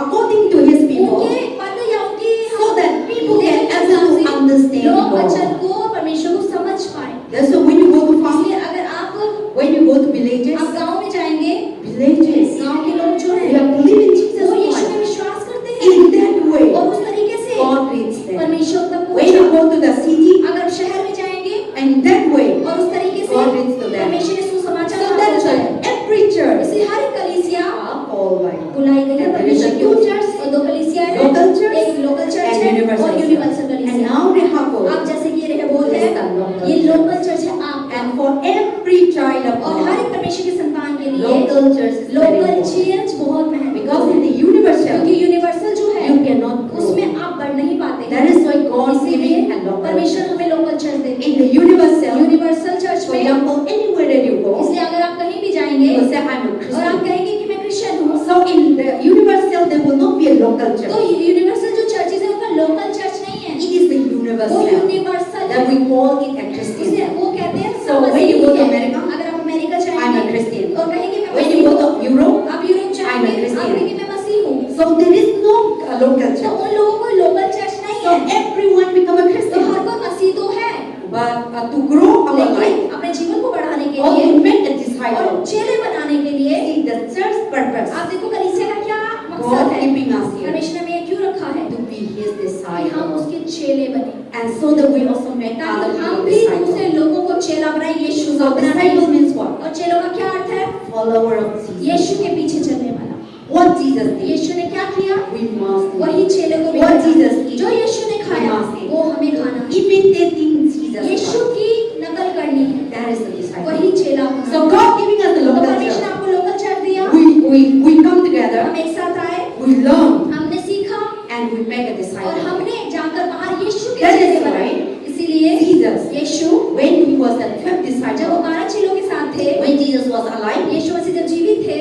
according to His people, उनके पद या उनकी so that people उनके can हिसाब able से to understand लोग वचन God. को परमेश्वर को समझ पाए। That's why when you go to farm, इसलिए अगर आप when you go to villages, गांव में जाएंगे, villages, गांव के लोग जो they हैं are believing Jesus वो यीशु में Christ. विश्वास करते हैं In that way, और उस तरीके से God reads them. परमेश्वर तक When you पहुंचा। go to the city, अगर शहर में जाएंगे and that way, और उस तरीके से God reads to them. परमेश्वर ने सुसमाचार So तक that is पहुंचाया। why every church इसलिए हर कलीसिया are called by God. बुलाई गई है And there is a परमेश्वर two की church, और दो कलीसिया है, local church एक लोकल चर्च and है universal और church. यूनिवर्सल And कलीसिया। now Rehoboth अब जैसे कि ये रेहोबोथ है, is the local ये church. लोकल चर्च है आपका And for every child of और हर God, एक परमेश्वर के संतान के लिए local church is very local important. Church बहुत महत्वपूर्ण Because है in the universal, क्योंकि यूनिवर्सल जो है you cannot grow. उसमें आप बढ़ नहीं पाते That is why God is इसीलिए giving a local परमेश्वर church. हमें लोकल चर्च देते In the universal, हैं। यूनिवर्सल चर्च for में example, anywhere that you go, इसलिए अगर आप कहीं भी you जाएंगे will say, I'm a और आप Christian. कहेंगे कि मैं क्रिश्चियन हूँ, So in the universal, there will not be a local तो church. यूनिवर्सल जो चर्चेज है उनका लोकल चर्च नहीं है, It is the वो universal यूनिवर्सल that है। we call it a उसे Christian. वो कहते हैं So when you go to America, अगर आप अमेरिका I'm a जाएंगे Christian. और कहेंगे मैं When मसीह you go हूँ, to Europe, आप यूरोप I'm a जाएंगे Christian. आप कहेंगे मैं मसीह हूँ, so there is no local तो church. उन लोगों को लोकल चर्च नहीं So है। everyone become a तो Christian. हर कोई मसीह तो है, But to grow our life, लेकिन अपने जीवन को बढ़ाने के or लिए to make a और disciple, चेले बनाने के लिए see the church purpose, आप देखो कलीसिया का क्या मकसद God है, keeping us here परमेश्वर ने हमें क्यों रखा है to be His कि हम disciple, उसके चेले बने, and so that we also make other ताकि हम people भी दूसरे disciples. लोगों को चेला बनाए। यीशु So को बनाए disciple means what? और चेलों का क्या अर्थ है? Follower of Jesus. यीशु के पीछे चलने वाला। What Jesus did, यीशु ने क्या किया? we must do. वही चेले को भी What करना। Jesus did, जो यीशु ने खाया we must eat. वो हमें खाना है। Imitating Jesus यीशु Christ. की नकल करनी है, That is the disciple. वही चेला होना। So God giving us the तो local परमेश्वर ने church. आपको लोकल चर्च दिया, We come together, हम एक साथ आए, we learn, हमने सीखा and we make a और disciple. हमने जाकर बाहर यीशु के That चेले is बनाए। right. इसीलिए Jesus, Yeshu when he was the 12th जब वो disciple, 12 चेलों के साथ थे, when Jesus was alive, यीशु मसीह जब जीवित थे,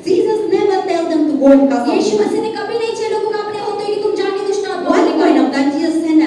Jesus never tell them to go and cast out Yeshu demons. मसीह ने कभी नहीं चेलों को कहा अपने होते कि तुम जाके दुष्ट आत्माओं को One point निकालो। of time, Jesus sent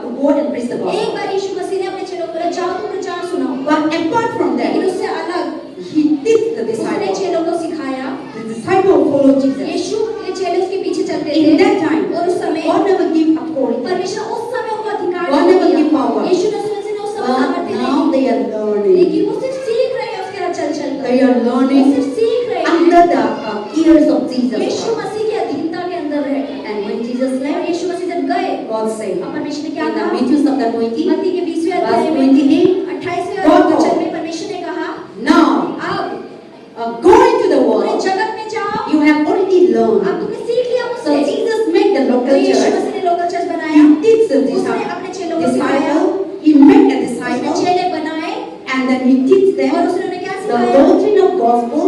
to go and preach the एक gospel. बार यीशु मसीह ने अपने चेलों को बोला जाओ तुम प्रचार सुनाओ, But apart from लेकिन that, उससे अलग he teach the उसने disciple. चेलों को सिखाया। The disciple follow Jesus. यीशु के चेले उसके पीछे चलते In थे that time, और उस समय God never give authority. परमेश्वर उस समय उनको अधिकार God नहीं never दिया। give power. यीशु ने उस समय सामर्थ्य But नहीं now the. they are learning. लेकिन वो सिर्फ सीख रहे हैं उसके साथ चल कर। They are वो learning सिर्फ सीख रहे under हैं the ears of Jesus Yeshu Christ. मसीह की अधीनता के अंदर रहकर। And when Jesus और left, यीशु मसीह जब गए, God said, अब परमेश्वर ने क्या in the कहा? Matthew chapter 20, मत्ती के 20वें verse अध्याय में 28, 28वें God वचन told, में परमेश्वर ने कहा, now अब go into the पूरे world. जगत में जाओ, You have already learned. अब तुमने सीख लिया So मुझसे। Jesus made the तो local यीशु church. मसीह ने लोकल चर्च He बनाया, teach the उसने अपने चेलों को सिखाया, disciple. He made a उसने disciple, चेले बनाए and then he teach और them उसने उन्हें क्या the सिखाया? doctrine of gospel.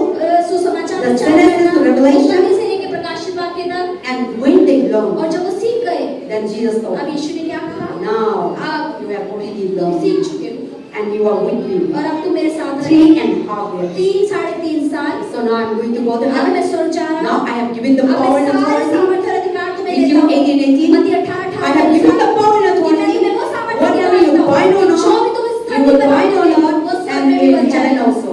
सुसमाचार The प्रचार Genesis करना, to Revelation. उत्पत्ति से लेकर प्रकाशित वाक्य तक। And when they और learn, जब वो सीख गए, then Jesus अब told, यीशु ने क्या कहा? now अब you have already तुम learned, सीख चुके हो and you are with me और अब तुम मेरे साथ रहे 3.5 years. 3 साढ़े 3 साल। So now I'm going to go to अब heaven. मैं स्वर्ग जा रहा Now हूँ। I have given the अब power and मैं सारे authority. सामर्थ्य और अधिकार तुम्हें Matthew देता हूँ। 18:18. मत्ती 18:18 I have given the power and authority. मैं वो सामर्थ्य Whatever दिया you हूँ। bind on जो भी earth, तुम इस you धरती will पर bind on बांधोगे, earth वो स्वर्ग and में भी in बन heaven जाएगा। also.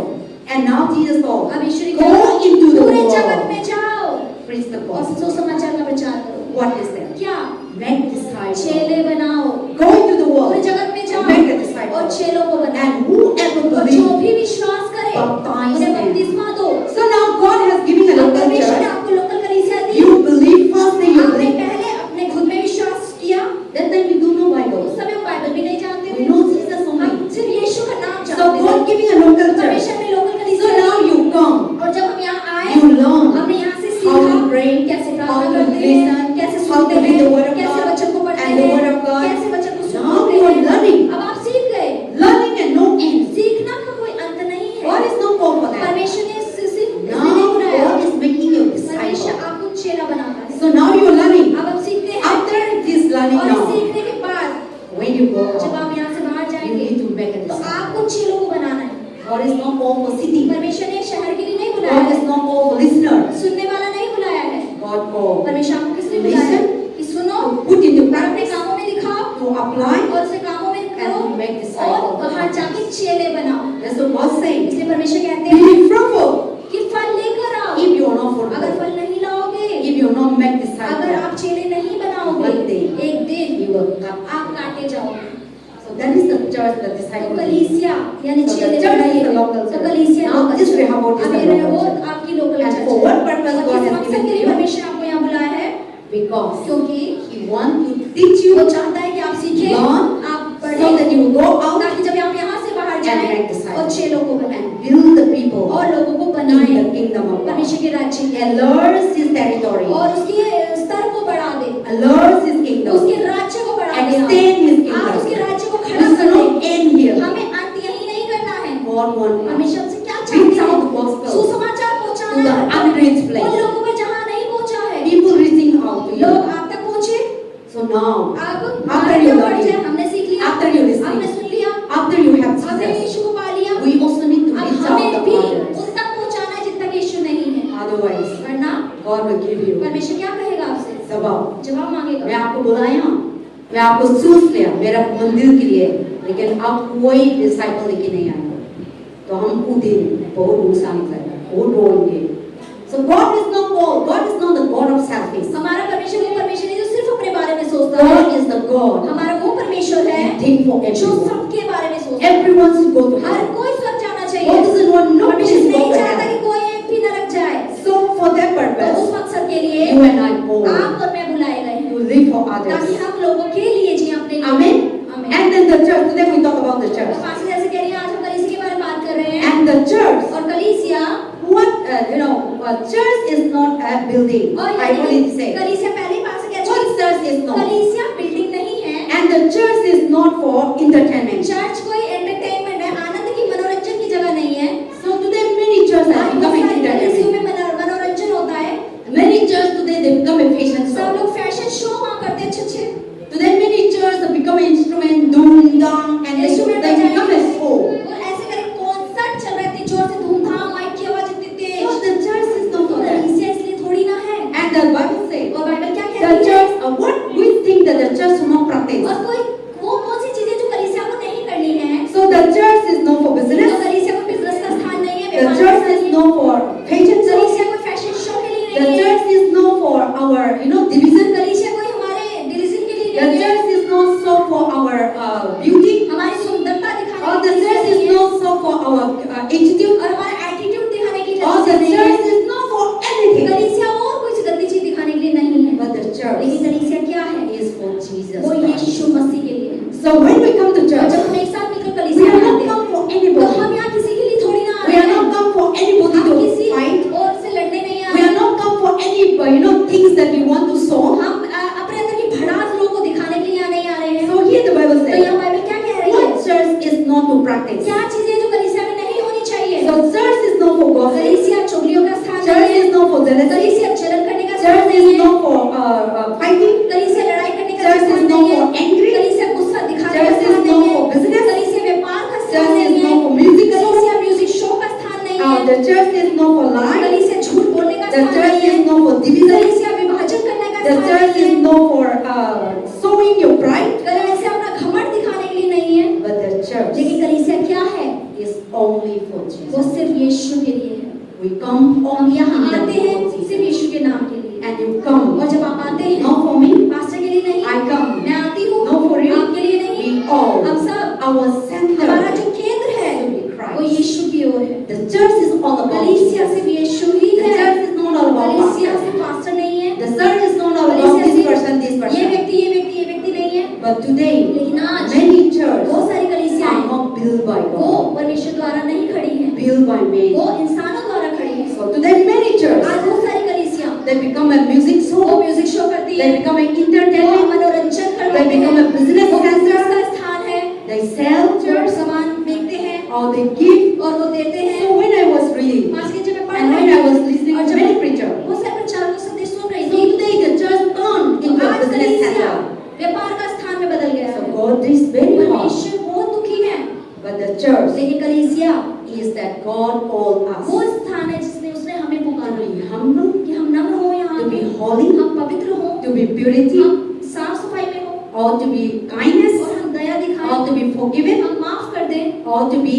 And now Jesus told, अब यीशु ने go कहा, into the पूरे जगत world, में जाओ preach the और gospel. सुसमाचार का प्रचार करो। What is that? क्या? Make disciples. चेले बनाओ, Go into the पूरे world, जगत में जाओ make a disciple. और चेलों को बनाओ And whoever और जो believes, भी विश्वास करे baptize उन्हें them. बपतिस्मा दो। So now करते listen, हैं, कैसे how सुनते to read the हैं, word of कैसे God वचन को पढ़ते and the word हैं, of God. कैसे वचन को Now सुनते you are हैं। learning. अब आप सीख गए। Learning and no end. सीखना का कोई अंत नहीं है। God is not called for that. परमेश्वर ने सिर्फ इसलिए Now नहीं बुलाया। God is making you a परमेश्वर disciple. आपको चेला बनाता है। So now you are learning. अब आप सीखते हैं। After this learning और now, सीखने के बाद when you go जब out, आप यहाँ से बाहर you जाएंगे need to make a तो disciple. आपको चेलों को बनाना है। God is not called for city. परमेश्वर ने शहर के लिए नहीं बुलाया God है, is not called for listeners. सुनने वाला नहीं बुलाया है। God called परमेश्वर आपको किस लिए to बुलाया है listen, कि सुनो to put into और अपने practice, कामों में दिखाओ to apply, और उसे कामों में करो and to make disciples. और बाहर जाके चेले बनाओ। That's what God saying. इसलिए परमेश्वर कहते हैं Be fruitful. कि फल लेकर आओ। If you are not अगर fruitful, फल नहीं लाओगे, if you are not make अगर disciples, आप चेले नहीं बनाओगे, one day एक दिन you will cut. आप काटे जाओगे। So that is the church, the तो disciple. कलीसिया यानी So the चेले church is बनाइए। the local तो church. कलीसिया Now local this church। Rehoboth is अब the ये local रेहोबोत church. आपकी लोकल And चर्च for है। what purpose और God किस has मकसद given के लिए you? परमेश्वर आपको यहाँ बुलाया है? Because क्योंकि He wants to teach वो you चाहता है कि आप सीखें, Learn, आप so पढ़ें, that you will go out ताकि जब आप यहाँ से बाहर and जाएं make disciples. और चेलों को बनाएं and build the people और लोगों को in बनाएं the kingdom of God. परमेश्वर के राज्य में Enlarge His territory. और उसके स्तर को बढ़ा दे, Enlarge His kingdom. उसके राज्य को बढ़ा दे। Extend His आप उसके kingdom. राज्य को We खड़ा should कर not दे। end here. हमें अंत यही नहीं करना है। God wants us परमेश्वर हमसे क्या Bring चाहते out हैं? the gospel सुसमाचार to पहुंचाना the है unreached उन place. लोगों में जहाँ नहीं पहुंचा है। People reaching out to लोग you. आप तक पहुंचे। So now, आप after you learn it, हमने सीख लिया, after you हमने listen, सुन लिया, after you have हमने Jesus, यीशु को पा लिया। we also need to अब reach out हमें to भी others. उन तक पहुंचाना है जिन तक यीशु नहीं है, Otherwise, वरना God will give you परमेश्वर क्या कहेगा आपसे? जवाब. जवाब मैं मांगेगा। आपको बुलाया, मैं आपको सोच लिया मेरा मंदिर के लिए, लेकिन आप कोई डिसाइपल लेके नहीं आए, तो हम वो दिन बहुत नुकसान करेंगे, बहुत रोएंगे. So God is not called, God is not the God of selfish. हमारा परमेश्वर वो परमेश्वर है जो सिर्फ अपने बारे में सोचता है। God is the God हमारा वो परमेश्वर है who think for जो everyone. सबके बारे में सोचता है। Everyone should go to her heaven. कोई स्वर्ग जाना God चाहिए। doesn't want no परमेश्वर peace to नहीं go to चाहता heaven. कि कोई एक भी नरक जाए। So for that तो purpose, उस मकसद के लिए you and I all आप और मैं बुलाए गए हैं to live for ताकि others. हम लोगों के लिए जिए, अपने लिए। Amen. आमीन। And then the church. Today we talk about the तो church. पास्टर जैसे कह रही हैं, आज हम कलीसिया के बारे में बात कर रहे हैं। And the church. और कलीसिया What church is not a building. और I wanted to say. कलीसिया पहले ही पास्टर कह What चुके church is not. कलीसिया बिल्डिंग नहीं है। And the church is not for entertainment. Church कोई एंटरटेनमेंट है, आनंद की, मनोरंजन की जगह नहीं है। So today many churches are आज बहुत becoming सारी कलीसियों entertainment. में मनोरंजन होता है। Many churches today they become a fashion सब show. लोग फैशन शो वहाँ करते हैं अच्छे। Today many churches have become instrument, doom, dang, and they become a show. और ऐसे करके कॉन्सर्ट चल रहे थे, जोर से धूमधाम, माइक की आवाज इतनी तेज। So the church is not तो for that. कलीसिया इसलिए थोड़ी ना है। And the Bible says और बाइबल क्या the कहती है? church, what we think that the church should not practice. और कोई वो कौन सी चीजें जो कलीसिया को नहीं करनी है? So the church is not for तो business. कलीसिया को बिजनेस का स्थान नहीं है, The व्यापार का church स्थान is नहीं है। not for fashion show. कलीसिया कोई फैशन शो के लिए The नहीं है। church is not for our, division. कलीसिया कोई हमारे डिवीजन के लिए The नहीं है। church is not so for our beauty. हमारी सुंदरता दिखाने Or के the लिए church नहीं is है। not so for our attitude. और हमारा एटीट्यूड दिखाने के लिए Or the नहीं है। church is not for anything. कलीसिया और कुछ गंदी चीज दिखाने के लिए नहीं है। But the church लेकिन कलीसिया क्या है? is for Jesus वो Christ. यीशु मसीह के लिए है। So when we come to और church, जब हम एक साथ मिलकर we कलीसिया are में not आते हैं, come for तो anybody. हम यहाँ किसी के लिए थोड़ी ना आ We रहे are हैं। not come for anybody हम to किसी fight. और से लड़ने नहीं आ We रहे are not come for any, things that we want to sow. हम अपने अंदर की भड़ास लोगों को दिखाने के लिए यहाँ नहीं आ रहे हैं। So here the Bible तो says, यहाँ बाइबल क्या कह रही है? what church is not to practice? क्या चीजें जो कलीसिया में नहीं होनी चाहिए? So church is not for gossip. कलीसिया चुगलियों का स्थान Church नहीं है। is not for jealousy. कलीसिया जलन करने का स्थान Church नहीं is है। not for fighting. कलीसिया लड़ाई करने का Church is स्थान not नहीं है। for angry. कलीसिया गुस्सा दिखाने का Church is स्थान not नहीं है। for business. कलीसिया व्यापार का स्थान Church is नहीं है। not for music show. कलीसिया म्यूजिक शो का स्थान नहीं है। The church is not for lying. कलीसिया झूठ बोलने का The स्थान church नहीं है। is not for division. कलीसिया विभाजन करने का The स्थान church नहीं is है। not for showing your pride. कलीसिया अपना घमंड दिखाने के लिए नहीं है। But the church लेकिन कलीसिया क्या है? is only for वो Jesus. सिर्फ यीशु के लिए है। We come हम only यहाँ in the आते name हैं of सिर्फ Jesus. यीशु के नाम के लिए। And you come और जब आप आते हैं, not for me, पास्टर के लिए नहीं, I come. मैं आती हूँ, Not for you. आपके लिए नहीं, We all, हम सब, our center हमारा जो केंद्र है should be वो Christ. यीशु की ओर है। The church is all about कलीसिया Jesus. सिर्फ यीशु ही The है। church is not all about कलीसिया pastor. सिर्फ पास्टर नहीं है। The church is not all about कलीसिया this सिर्फ person, this ये person. व्यक्ति, ये व्यक्ति, ये व्यक्ति नहीं है। But today, लेकिन आज many churches बहुत सारी कलीसिया are हैं, not built by वो God, परमेश्वर द्वारा नहीं खड़ी है, built by वो men. इंसानों द्वारा खड़ी है। So today, many churches आज बहुत सारी कलीसिया they become become a music वो show. म्यूजिक शो करती है, They become an वो entertainment. मनोरंजन They करवाते become हैं, a business वो बिजनेस center. का स्थान है, They sell जो सामान बेचते हैं or they give. और वो देते हैं। So when I was reading आज के जब मैं पढ़ and when रही I was थी listening और to जब many preachers, वो सब प्रचारकों का संदेश सुन रही so थी, today the church turned into a आज business कलीसिया center. व्यापार का स्थान में बदल गया So है। God is very hard. परमेश्वर बहुत दुखी है, But the church लेकिन कलीसिया is that God called वो us स्थान है जिसने उसने हमें to पुकारा be humble, कि हम नम्र हो, यहाँ to be पे holy, हम पवित्र हो, to be purity, हम साफ सफाई में हो or to be kindness, और हम दया दिखाएं, or to be forgiven, हम माफ कर दें or to be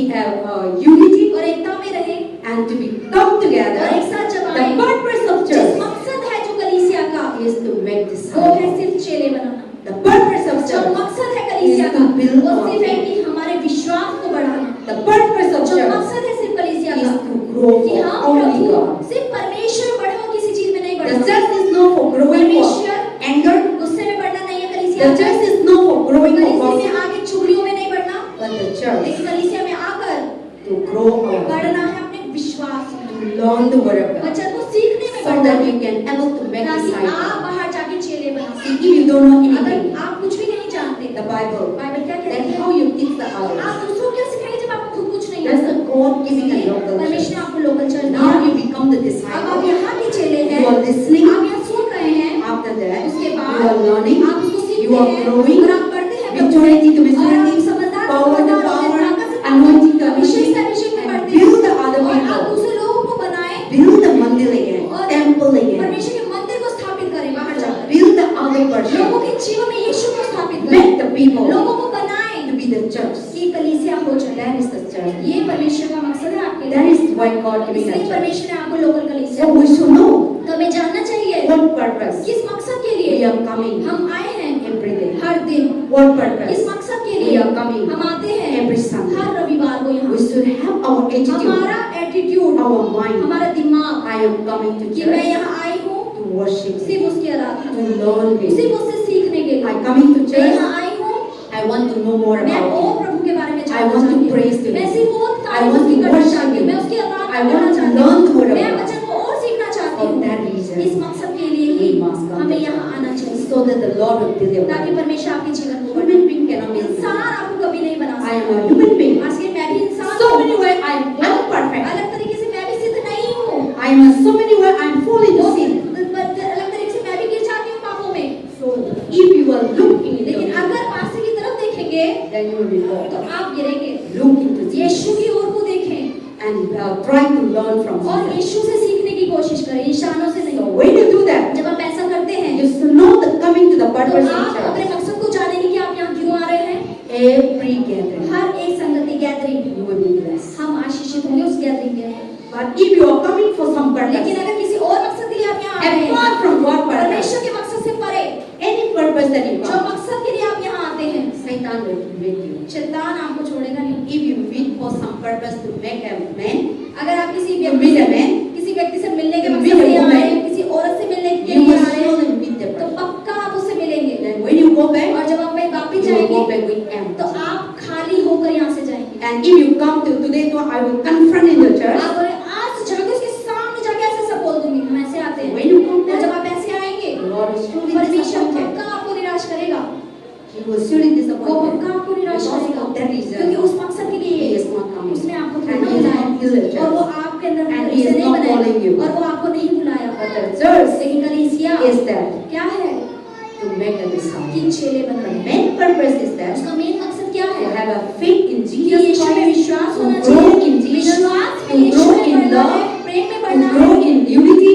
unity, और एकता में रहें and to be come और together. एक साथ जब The आएं। purpose of जिस church मकसद है जो कलीसिया का is to make वो है disciples. सिर्फ चेले बनाना। The purpose of जो church, मकसद है कलीसिया is का to build वो our सिर्फ है faith. कि हमारे विश्वास को बढ़ाना। The purpose of जो church मकसद है सिर्फ कलीसिया is का to grow कि for हम only प्रभु God. सिर्फ परमेश्वर बढ़े और किसी चीज में नहीं The बढ़ना। church is known for growing for परमेश्वर anger. गुस्से में बढ़ना नहीं है The कलीसिया में। church is known for growing for कलीसिया gossip. में आगे चुगलियों में नहीं बढ़ना, But the church लेकिन कलीसिया में आकर to grow our faith, बढ़ना है अपने विश्वास में, to learn the word of God, वचन को सीखने में so बढ़ना that है, you can able to make ताकि आप disciples. बाहर जाके चेले बनो। See, if you don't know अगर anything, आप कुछ भी नहीं जानते, the Bible, बाइबल क्या कहती then है? how you teach the others? आप दूसरों को क्या सिखाएंगे जब आपको खुद कुछ नहीं That's आता? the God giving a local परमेश्वर church. ने आपको लोकल चर्च Now दिया। you become the अब आप disciple. यहाँ के चेले हैं, You are listening. आप यहाँ सुन रहे हैं, After that, उसके you बाद are learning. आप उसको सीखते You are हैं growing. और आप बढ़ते हैं Maturity to और आप maturity, समझदार power to समझदार power, होते हैं, ताकत से anointing to अभिषेक से anointing, अभिषेक में and बढ़ते build हैं the other और आप people. दूसरे लोगों को बनाएं Build the mandir again, और temple again. परमेश्वर के मंदिर को स्थापित करें बाहर जाकर, Build the other लोगों person. के जीवन में यीशु को स्थापित करें, Make the people लोगों को बनाएं to be the church. कि कलीसिया हो जाए। That is the church. ये परमेश्वर का मकसद है आपके That लिए, is why God giving a इसलिए church. परमेश्वर ने आपको लोकल कलीसिया So we should know तो हमें जानना चाहिए what purpose किस मकसद के we लिए are coming हम आए हैं every day. हर दिन, What purpose किस मकसद के we लिए are coming हम आते हैं every Sunday. हर रविवार को यहाँ। We should have our attitude, हमारा एटीट्यूड, our mind. हमारा दिमाग I am coming to कि मैं church यहाँ आई हूँ to worship Him, सिर्फ उसकी आराधना, to learn Him. सिर्फ उससे सीखने के लिए। I coming to मैं church. यहाँ आई हूँ, I want to know more मैं about और Him. प्रभु के बारे में I जानना want to चाहती praise हूँ, to मैं Him. सिर्फ और I तारीफ want उसकी to करना worship चाहती हूँ, Him. मैं उसकी आराधना I करना want to चाहती learn हूँ, the word of मैं God. वचन को और सीखना चाहती For हूँ। that reason, इस मकसद के लिए we ही must come हमें to यहाँ church. आना चाहिए So that the Lord will be there. ताकि परमेश्वर आपके जीवन को बढ़ाए। Human being cannot be इंसान inside. आपको कभी नहीं बना I am सकता। a human being. आज के मैं भी इंसान So हूँ। many ways I am imperfect. अलग तरीके से मैं भी सिद्ध नहीं हूँ। I am so many ways I am falling to sin. अलग तरीके से मैं भी गिर जाती हूँ पापों में। So if you are looking into लेकिन it, अगर पास्टर की तरफ देखेंगे then you will be तो wrong. आप गिरेंगे। Look into Jesus यीशु की ओर को देखें and try to learn from और Jesus. यीशु से सीखने की कोशिश करें, इंसानों से So नहीं। when you do that, जब आप ऐसा करते हैं you should know the coming to the तो purpose of आप अपने church. मकसद को जानेंगे कि आप यहाँ क्यों आ रहे हैं। Every gathering, हर एक संगति gathering you will be blessed. हम आशीषित होंगे उस गैदरिंग के। But if you are coming for some लेकिन purpose, अगर किसी और मकसद के लिए आप यहाँ आ रहे हैं, apart from God's purpose, परमेश्वर के मकसद से परे, any purpose that you जो come, मकसद के लिए आप यहाँ आते हैं, Satan will make you. शैतान आपको छोड़ेगा नहीं। If you meet for some purpose to make a man, अगर आप किसी you व्यक्ति meet से a man, किसी व्यक्ति से मिलने के You मकसद meet a से यहाँ woman. आए हैं, किसी औरत से मिलने के you लिए will आ रहे हैं, surely meet the तो person. पक्का आप उससे मिलेंगे। Then when you go back, और जब आप वहीं वापस you will go जाएंगे back with empty. तो आप खाली होकर यहाँ से जाएंगे। And if you come to today, so I will confront in the church. आप बोले आज जाके उसके सामने जाके ऐसे सब बोल दूंगी, हम ऐसे आते हैं। When you come और जब back, आप ऐसे आएंगे the Lord will surely परमेश्वर disappoint you. पक्का आपको निराश करेगा, He will surely वो disappoint you. पक्का आपको निराश Because करेगा, of that क्योंकि reason, उस मकसद के He लिए is not coming. उसने आपको And थोड़ा He is बुलाया not in the और वो church. आपके अंदर And से he is नहीं not बनाया calling you. और वो आपको नहीं बुलाया। But the church लेकिन कलीसिया is that क्या है to make a disciple. कि चेले The बनाए। main purpose is that उसका मेन मकसद क्या to है have a faith in कि Jesus यीशु में Christ, विश्वास to होना grow चाहिए, in Jesus, विश्वास में to यीशु grow में in बढ़ना है, love, प्रेम में to बढ़ना है, grow in unity,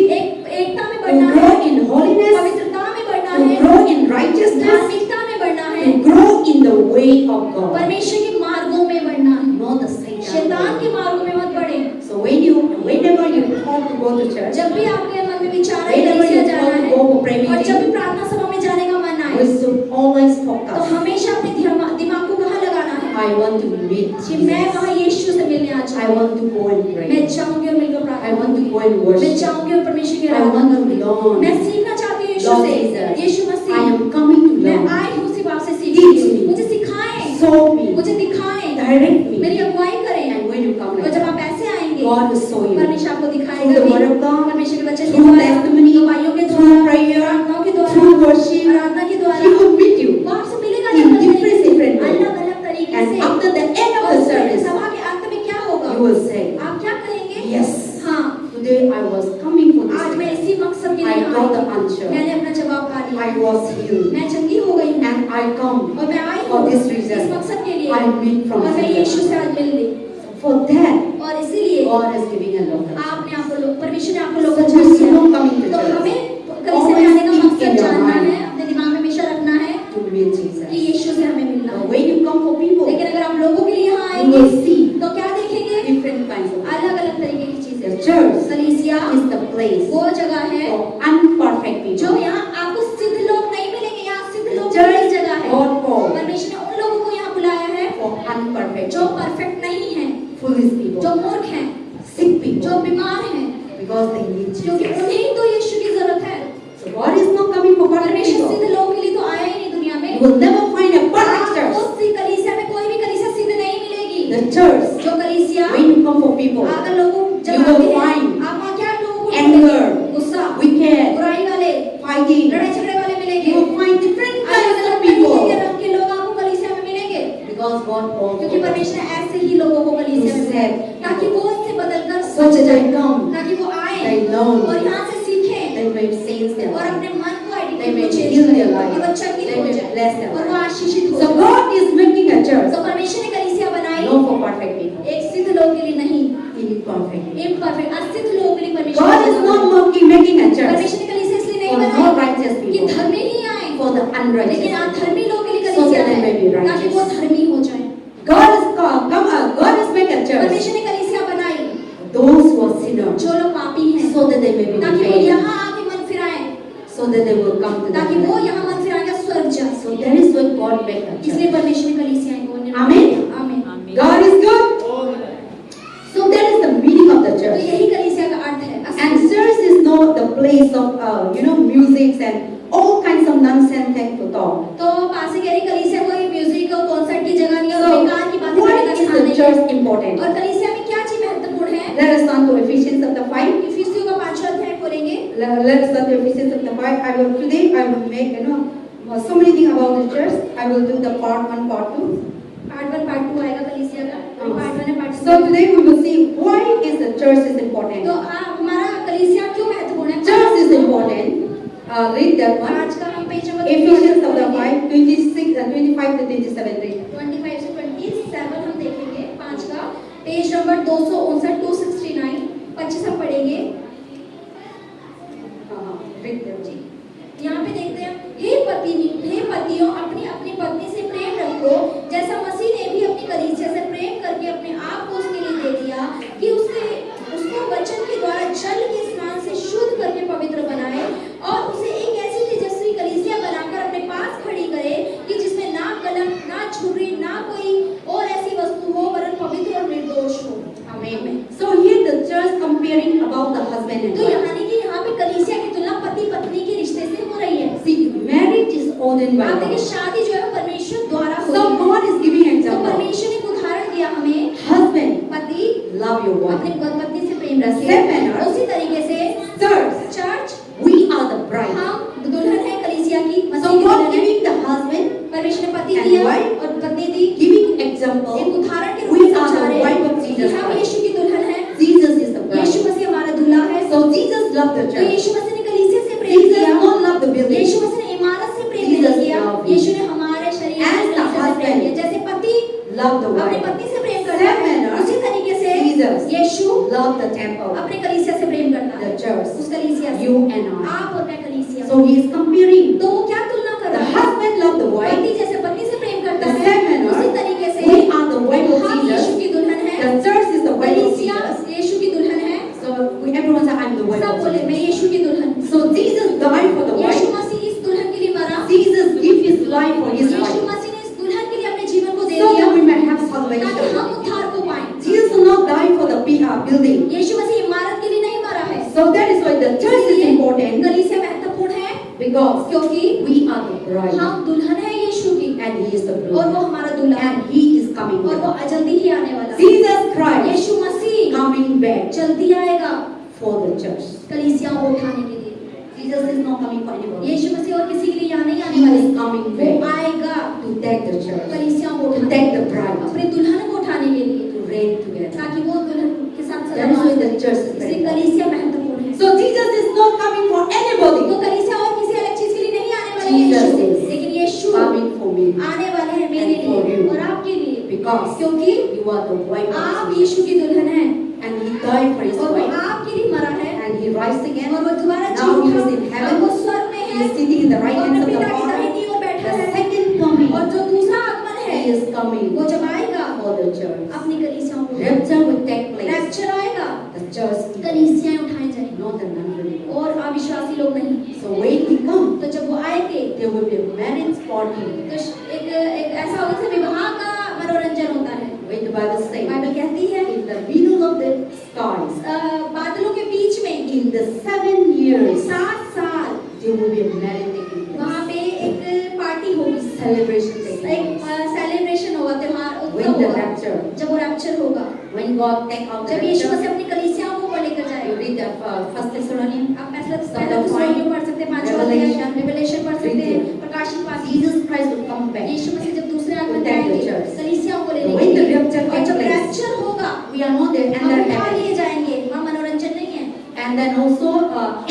एकता में to बढ़ना grow है, in holiness, पवित्रता में बढ़ना to है, grow in righteousness, धार्मिकता में बढ़ना है, to grow in the way of God. परमेश्वर के मार्गों में बढ़ना है, Not the Satan. शैतान के मार्गों में मत बढ़े। So whenever you call to go to church, जब भी आपके मन में विचार आए whenever कलीसिया you जाना call to है go for prayer और जब भी meeting, प्रार्थना सभा में जाने का मन आए we should always तो focus. हमेशा अपने दिमाग को कहाँ लगाना है I want to meet कि मैं Jesus. वहाँ यीशु से मिलने आ I जाऊँ, want to go and मैं pray. जाऊँगी और मिलकर I प्रार्थना want to करूँगी, go and मैं worship. जाऊँगी और परमेश्वर की I आराधना want to करूँगी, learn. मैं सीखना चाहती हूँ यीशु Lord से, Jesus, Yeshu I Masih, am coming to मैं learn. आई हूँ सिर्फ आपसे Teach सीखने, me. मुझे सिखाएं, Show me. मुझे दिखाएं, Direct me. मेरी अगुवाई करें। And when you come और like जब that, आप ऐसे आएंगे God will show you. परमेश्वर आपको Through दिखाएगा the भी, word of God, परमेश्वर के वचन के through द्वारा, testimony, गवाहियों के through today I was coming for आज this. मैं इसी मकसद के I लिए got the आई। answer. मैंने अपना जवाब पा लिया। I was healed. मैं चंगी हो गई हूँ And I come और मैं आई for हूँ this reason. इस मकसद के लिए I meet from और मैं Jesus. यीशु से आज मिल गई। For that, और इसीलिए God is giving a lot. आपने आपको परमेश्वर ने आपको लोगों So को just दिया। not coming to तो church. हमें कलीसिया में आने का मकसद जानना है, अपने दिमाग में हमेशा रखना है To meet कि Jesus. यीशु से हमें मिलना But है। when you come for people, लेकिन अगर आप लोगों के लिए यहाँ you आएंगे will see तो क्या देखेंगे? different kinds of people. अलग अलग तरीके की चीजें। The church कलीसिया is the place वो जगह है for unperfect people. जो यहाँ आपको सिद्ध लोग नहीं मिलेंगे। यहाँ सिद्ध लोग Church की जगह है। God called परमेश्वर ने उन लोगों को यहाँ बुलाया है for unperfect जो people, परफेक्ट नहीं है, foolish जो people, मूर्ख हैं, sick people, जो बीमार हैं, because they need क्योंकि Jesus. उन्हें तो यीशु की जरूरत है। So God is not coming for perfect परमेश्वर people. सिद्ध लोगों के लिए तो आया ही नहीं दुनिया में। You will never find a perfect church. उस कलीसिया में कोई भी कलीसिया सिद्ध नहीं मिलेगी। The church, जो कलीसिया when you come for people, अगर लोगों जब you will आते हैं, find आप वहाँ क्या लोगों को anger, मिलेंगे? गुस्सा, wicked, बुराई वाले, fighting. लड़ाई झगड़े वाले मिलेंगे। You will find different kinds अलग of अलग तरीके के people. रंग के लोग आपको कलीसिया में मिलेंगे। Because God called क्योंकि for them. परमेश्वर ने ऐसे ही लोगों को कलीसिया में बुलाया ताकि वो इससे बदलकर So सच that जाए, they come, ताकि वो आए they learn, और यहाँ से सीखें they may change their और life. अपने मन को They एडिक्ट may को चेंज heal करें their life. और वो चंगी They हो may जाए bless their और life. वो आशीषित हो So जाए। God is making a church, तो परमेश्वर ने कलीसिया बनाई not for perfect people, एक सिद्ध लोगों के लिए नहीं, imperfect people. इम्परफेक्ट असिद्ध लोगों के लिए परमेश्वर God ने is बनाई। not making a church परमेश्वर ने कलीसिया इसलिए नहीं for बनाई not righteous कि people, धर्मी ही आए, for the unrighteous लेकिन people. अधर्मी लोगों के लिए So कलीसिया that they may है be righteous. ताकि वो धर्मी हो जाए। God is making a church, परमेश्वर ने कलीसिया बनाई those who are sinners, जो लोग पापी हैं so that they may be ताकि वो repaid, यहाँ आके मन फिराएं, so that they will come to the ताकि वो church. यहाँ मन फिराएंगे स्वर्ग जाए। So that is why God made a church. इसलिए परमेश्वर ने कलीसिया को Amen. आमीन। God is good. So that is the meaning of the तो church. यही कलीसिया का अर्थ है। And church is not the place of music and all kinds of nonsense things to talk. तो पासे कह रही कलीसिया कोई म्यूजिक और कॉन्सर्ट की जगह नहीं है, So बेकार की बातें why करने का is स्थान the नहीं है। church important? और कलीसिया में क्या चीज महत्वपूर्ण है? Let us turn to Ephesians chapter 5. इफिसियों का 5वां अध्याय खोलेंगे। Let us turn to Ephesians chapter 5. Today I will make so many things about the church. I will do the part 1, part 2. Part 1 part 2 आएगा कलीसिया का। पार्ट 1 है part 2। So today we will see why is the church is तो important. हमारा कलीसिया क्यों महत्वपूर्ण है? Church is important. Read that one. आज का हम page number Ephesians chapter 5, 25 to 27. Read. 25 से 27 हम देखेंगे। 5 का पेज नंबर 259 269 25 हम पढ़ेंगे। Read that. जी. यहाँ पे देखते हैं, हे पतियों अपनी अपनी पत्नी से प्रेम रखो जैसा मसीह ने भी अपनी कलीसिया से प्रेम करके अपने आप को उसके लिए दे दिया कि उसको वचन के द्वारा जल के स्नान से शुद्ध करके पवित्र बनाए और उसे एक ऐसी तेजस्वी कलीसिया बनाकर अपने पास खड़ी करे कि जिसमें ना कलंक, ना छुरी, ना कोई और ऐसी वस्तु हो वरन पवित्र और निर्दोष हो। Amen. So here the church comparing about the husband and तो wife. यानी कि यहाँ पे कलीसिया की तुलना पति पत्नी के रिश्ते से हो रही है। See, marriage is ordained by आप देखिए God. शादी जो है परमेश्वर द्वारा होती So है। God is giving तो example. परमेश्वर ने एक उदाहरण दिया हमें, Husband, पति love your अपनी wife. पत्नी से प्रेम रखे। Same manner. उसी तरीके से Church, church we are the bride. हम दुल्हन है कलीसिया की, So मसीह की God दुल्हन है। giving the husband, परमेश्वर ने पति and दिया wife, और पत्नी दी। giving example. एक उदाहरण के रूप We में are समझा the रहे wife हैं of कि Jesus हम Christ. यीशु की दुल्हन है, Jesus is the Yeshu bride. मसीह हमारा दूल्हा है। So Jesus loved the तो church. यीशु मसीह ने कलीसिया से प्रेम Jesus किया। not love the building. यीशु मसीह ने इमारत से प्रेम Jesus नहीं किया। loved you. यीशु ने हमारे शरीर As से the कलीसिया से प्रेम किया। जैसे पति Love the अपनी wife. पत्नी से प्रेम करता Same है, manner, उसी तरीके से Jesus Yeshu love the temple, अपने कलीसिया से प्रेम करता है। the church, उस कलीसिया से you and I. आप और मैं कलीसिया। So he is comparing. तो वो क्या तुलना कर The रहा है? husband love the wife. पति जैसे पत्नी से प्रेम करता The है, same manner, उसी तरीके से we are the wife of हम Jesus. यीशु की दुल्हन है। The church is the wife of कलीसिया Jesus. यीशु की दुल्हन है। So everyone say I'm the wife सब of बोले मैं Jesus. यीशु की दुल्हन। So Jesus died for the Yeshu wife. मसीह इस दुल्हन के लिए मरा। Jesus gave his life for his Yeshu wife. मसीह ने इस दुल्हन के लिए अपने जीवन को दे So दिया that we may have ताकि salvation. हम उद्धार को पाएं। Jesus did not die for the building. यीशु मसीह इमारत के लिए नहीं मरा है। So that is why the church is इसलिए important कलीसिया महत्वपूर्ण है because क्योंकि we are the bride हम दुल्हन है यीशु की and he is the और groom वो हमारा दूल्हा है and he is coming और वो back. जल्दी ही आने वाला है। Jesus Christ यीशु मसीह coming back जल्दी आएगा for the church. कलीसिया को उठाने के लिए। Jesus is not coming for anybody. यीशु मसीह और किसी के लिए यहाँ नहीं आने He वाले, is coming वो back आएगा to take the church, कलीसिया को to उठाने, take the bride, अपने दुल्हन को उठाने के लिए to reign together. ताकि वो दुल्हन के साथ That is why the church is इसलिए very important. कलीसिया महत्वपूर्ण है। So Jesus is not coming for anybody. तो कलीसिया और किसी अलग चीज के लिए नहीं आने वाले Jesus हैं यीशु, is लेकिन यीशु coming for me आने वाले हैं मेरे and for लिए you. और आपके लिए, because क्योंकि you are the wife of आप Jesus. यीशु की दुल्हन हैं And he died for his और वो wife. आपके लिए मरा है And he rise again. और वो दोबारा Now he is in जी उठा, heaven. अब वो स्वर्ग में He है is sitting in the right और hand अपने of the पिता की Father. दाहिनी ओर बैठा The है second coming, और जो दूसरा आगमन है he is coming वो जब आएगा for the church. अपनी कलीसियाओं को, Rapture will take place. Rapture आएगा, The church is कलीसियाएं उठाई जाएंगी not the non-believers. और अविश्वासी लोग नहीं। So when he comes, तो जब वो आएंगे there will be a marriage party. तो एक ऐसा होगा जैसे विवाह का मनोरंजन होता है। When the Bible says, Bible कहती है in the middle of the skies, बादलों के बीच में in the 7 years, 7 साल there will be a marriage taking place. वहाँ पे एक पार्टी होगी, Celebration taking एक place. सेलिब्रेशन होगा, त्योहार When उत्सव the होगा, rapture, जब वो रैप्चर होगा, when God take out the जब यीशु rapture, मसीह अपनी कलीसियाओं को लेकर you जाएगा। read the First Thessalonians, आप पहला थिस्सलुनीकियों पढ़ सकते हैं, 5वां अध्याय, रिवलेशन पढ़ सकते हैं, प्रकाशन 5। Jesus Christ will come back. यीशु मसीह जब दूसरे आगमन में Protect the आएंगे church. कलीसियाओं को लेने When के the लिए, rapture और takes जब place, रैप्चर होगा we are not there हम under उठा heaven. लिए जाएंगे, वहाँ मनोरंजन नहीं है। And then also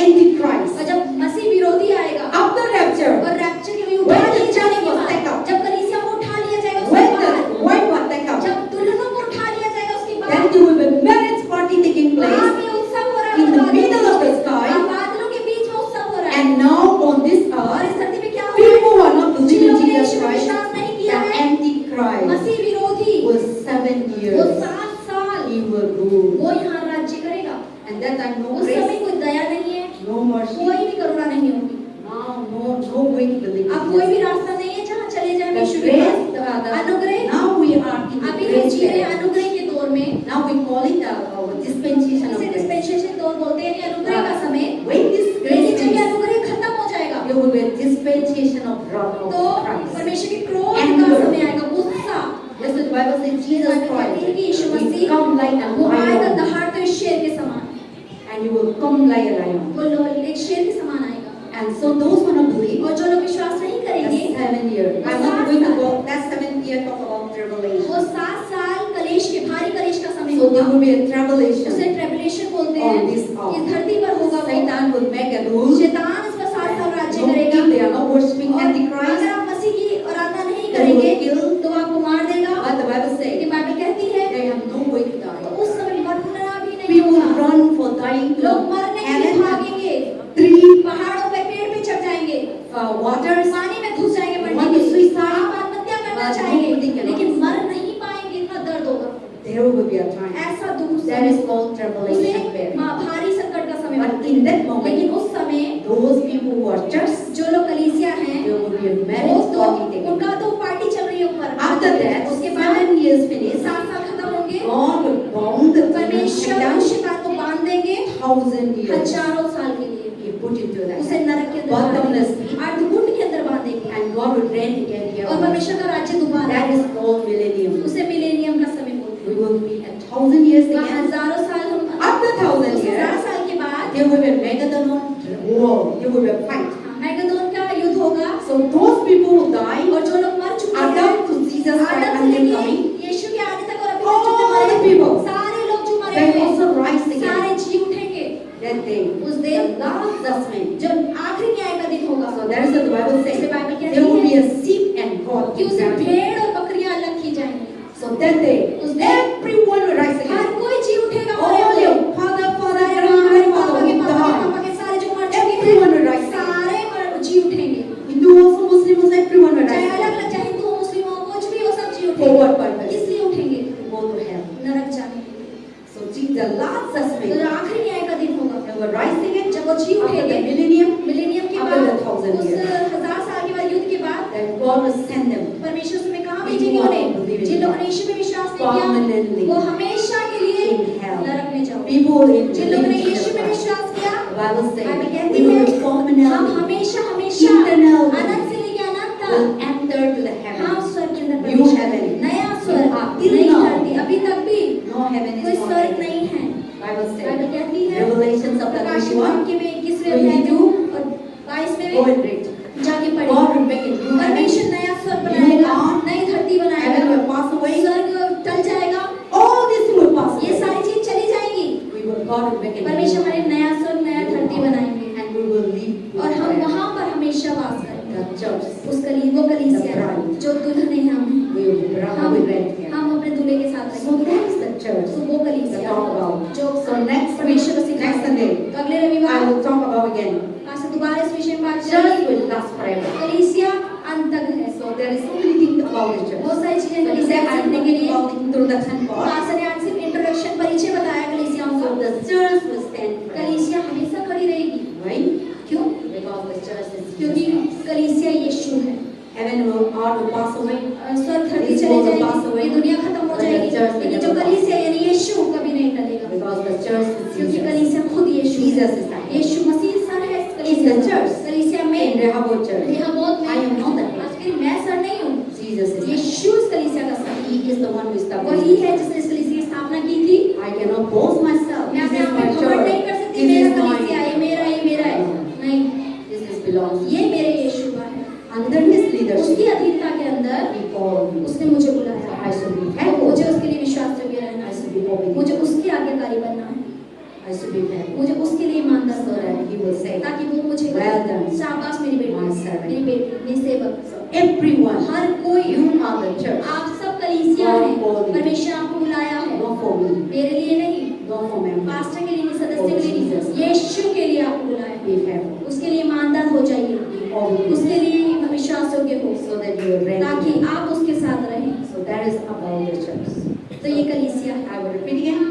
Antichrist. और जब मसीह विरोधी आएगा After rapture, और रैप्चर के लिए उठा when the लिए church जाने के was बाद, taken up, जब कलीसिया को उठा लिया जाएगा उसके when बाद, the wife was taken up, जब दुल्हनों को उठा लिया जाएगा उसके then बाद, there will be a marriage party taking वहाँ place पे उत्सव हो रहा in the है, middle of the sky. और बादलों के बीच में उत्सव हो रहा है। And now on this और earth, इस धरती पे क्या हो रहा है? people who are not believing Jin in लोगों ने Jesus यीशु में Christ, विश्वास नहीं the किया है, Antichrist मसीह विरोधी, will 7 वो years 7 साल he will rule. वो यहाँ राज्य करेगा। And that time no उस समय grace, कोई दया नहीं है, no mercy. कोई भी करुणा नहीं होगी। Now no way to believe. अब कोई भी रास्ता नहीं है जहाँ चले जाए The यीशु के grace, पास। अनुग्रह, now we are in the अभी हम grace जी रहे हैं period. अनुग्रह के दौर में, Now we call it dispensation of इसे grace. डिस्पेंसेशन दौर बोलते हैं, यानी अनुग्रह का समय। When this लेकिन grace जब ये ends, अनुग्रह खत्म हो जाएगा there will be a dispensation of wrath तो of Christ. परमेश्वर के क्रोध Anger. का समय आएगा, गुस्सा। That's what the Bible says. Jesus Bible कहती है कि यीशु Christ will Masih come like a वो आएगा lion, दहाड़ते हुए शेर के समान, and he will come like a lion. वो एक शेर के समान आएगा। And so those who don't believe, और जो लोग विश्वास नहीं that's करेंगे 7 years. I'm not going to go. That 7th year talk about वो tribulation. 7 साल कलेश के, भारी कलेश का समय So होगा। there will be a उसे tribulation. ट्रिबुलेशन बोलते On हैं। this earth. इस धरती पर होगा वो। Satan will make a rule. शैतान इस पर 7 साल राज्य No, करेगा। if they are not worshiping और अगर Antichrist, आप मसीह की आराधना नहीं they will करेंगे kill. तो वो आपको मार देगा। But the Bible says लेकिन बाइबल कहती है they have no way to तो die. उस समय मरना भी नहीं People होगा। run for dying to लोग मरने के लिए heaven, भागेंगे, tree, पहाड़ों पे पेड़ पे चढ़ जाएंगे, waters. पानी में घुस जाएंगे मरने Want के to लिए। suicide? आप आत्महत्या करना But चाहेंगे nobody cannot. लेकिन मर नहीं पाएंगे, इतना दर्द होगा। There will be a time. ऐसा दुख That is called tribulation उसे period. भारी संकट का समय But होगा। in that moment, लेकिन उस समय those people who are just, जो लोग कलीसिया हैं there will be a वो marriage तो party taken. उनका तो पार्टी चल रही है ऊपर। After that, उसके बाद 7 years finished, 7 साल खत्म होंगे, God will bound the परमेश्वर Satan उस शैतान को बांध देंगे 1000 years. हजारों साल के लिए, He put into उसे that. नरक के अंदर Bottomless बांधेंगे, pit. अर्धकुंड के अंदर बांधेंगे And God will reign again here. और परमेश्वर का राज्य दोबारा, That is called millennium. उसे मिलेनियम का समय बोलते We हैं। will be 1000 years वहाँ again. हजारों साल हम After 1000 उस 1000 years, साल के बाद there will be a Megadon war. There will be a fight. मैगदोन का युद्ध होगा So those people who die, और जो लोग मर चुके हैं Adam to Jesus Christ आदम से and him लेके coming, यीशु के आने तक और अभी तक all जितने the मरे people, सारे लोग जो मरे they हैं also rise again. सारे जी उठेंगे That day, उस the दिन last judgment. जो आखिरी न्याय का दिन होगा। So that is what the Bible says. इसलिए बाइबल कहती There will be है a sheep and goat. कि उसे भेड़ और बकरियां अलग की जाएंगी। So that day, उस दिन everyone will rise her again. कोई जी उठेगा All मरे your हुए। father, सारे माँ, grandfather पापा के will पापा के die. पापा के सारे जो मर चुके Everyone will हैं rise again. सारे जी उठेंगे। Hindu also, Muslim also, everyone will चाहे rise अलग again. अलग चाहे हिंदू हो मुस्लिम हो कुछ भी हो सब जी For उठेंगे। what purpose? इसलिए उठेंगे To go to hell. नरक जाने के लिए। So the last तो judgment, जो आखिरी न्याय का दिन होगा they will rise again. जब वो जी After the उठेंगे millennium, मिलेनियम के After बाद the 1000 उस years. 1000 साल के बाद युद्ध के बाद then God will send them परमेश्वर तुम्हें कहाँ People भेजेंगे who उन्हें believe in जिन लोगों ने God. यीशु में विश्वास नहीं किया permanently वो हमेशा के लिए in hell. नरक में जाओगे। People in जिन लोगों ने believe in यीशु में Christ. विश्वास किया The Bible says Bible we कहती will है be हम permanently हमेशा हमेशा Eternal. अनंत से लेकर अनंत तक will enter to the हम heaven. स्वर्ग के अंदर New प्रवेश heaven. करेंगे। नया स्वर्ग Till नई now. धरती अभी तक भी No heaven कोई is not स्वर्ग heaven. नहीं है। Bible बाइबल says कहती है Revelation chapter प्रकाशन 21. के में 21वें अध्याय में और 22वें Go में and read. जाके God पढ़ें। will make a new heaven. परमेश्वर नया स्वर्ग New बनाएगा, earth. नई धरती Heaven बनाएगा, will pass away. स्वर्ग टल जाएगा, All this will pass ये away. सारी चीज चली जाएंगी। बेटी बनाएंगे and we will live और हम forever. वहाँ पर हमेशा वास करेंगे। The church वो कलीसिया है जो दुल्हन है will be ready. हम अपने दूल्हे के साथ So रहेंगे। that is the church. तो वो कलीसिया Talk about. जो So next परमेश्वर week, को next सिखाएगा। Sunday, तो अगले I रविवार will talk about again. आज से दोबारा इस विषय में बात Church करेंगे। will last forever. कलीसिया अंत तक है। So there is so many things about the church. बहुत सारी चीजें So कलीसिया today I am सीखने के talking लिए about the introduction part. Pastor ने आज सिर्फ इंट्रोडक्शन परिचय बताया कलीसियाओं So का। the church will stand forever. कलीसिया हमेशा खड़ी रहेगी। Right? क्यों? Because the church is क्योंकि Jesus. कलीसिया यीशु है। Heaven will all will pass away. स्वर्ग धरती This चले world will pass जाएगी, away. ये दुनिया खत्म हो But the जाएगी, church will लेकिन never जो pass. कलीसिया यानी यीशु कभी नहीं टलेगा। Because the church is क्योंकि Jesus. कलीसिया खुद यीशु है। Jesus is that. Yeshu Masih सर है इस In कलीसिया the का। church. कलीसिया In में Rehoboth church. रेहोबोत में I am not the head. आज फिर मैं सर नहीं हूँ, Jesus is that. यीशु इस कलीसिया का सर है। He is the one who established. वही है जिसने इस कलीसिया की स्थापना की थी। I cannot boast myself. मैं This अपने is आप my में घमंड नहीं church. कर सकती, This मेरा is कलीसिया mine. है, मेरा है। नहीं, This is belongs. ये मेरे यीशु का है। Under his leadership, उसकी अधीनता के अंदर he called me. उसने मुझे बुलाया। I should be तो faithful. मुझे उसके लिए विश्वास योग्य रहना I है। should be obedient. मुझे उसकी आज्ञाकारी बनना है। I should be faithful. मुझे उसके लिए ईमानदार So बनना है, that he will say, ताकि वो मुझे Well done, शाबाश मेरी बेटी, my servant. मेरी बेटी, मेरी सेवक। everyone, हर कोई, you are the church. आप सब कलीसिया God हैं। called you. परमेश्वर आपको बुलाया है, Not for me. मेरे लिए नहीं, Not for members. पास्टर के लिए नहीं, सदस्य के लिए Jesus. नहीं, यीशु के लिए आपको बुलाया है। Be faithful. उसके लिए ईमानदार हो जाइए, Be obedient. उसके लिए विश्वास योग्य हो, So that you will ताकि reign. आप उसके साथ रहें। So that is about the church. तो ये कलीसिया है। I will repeat again.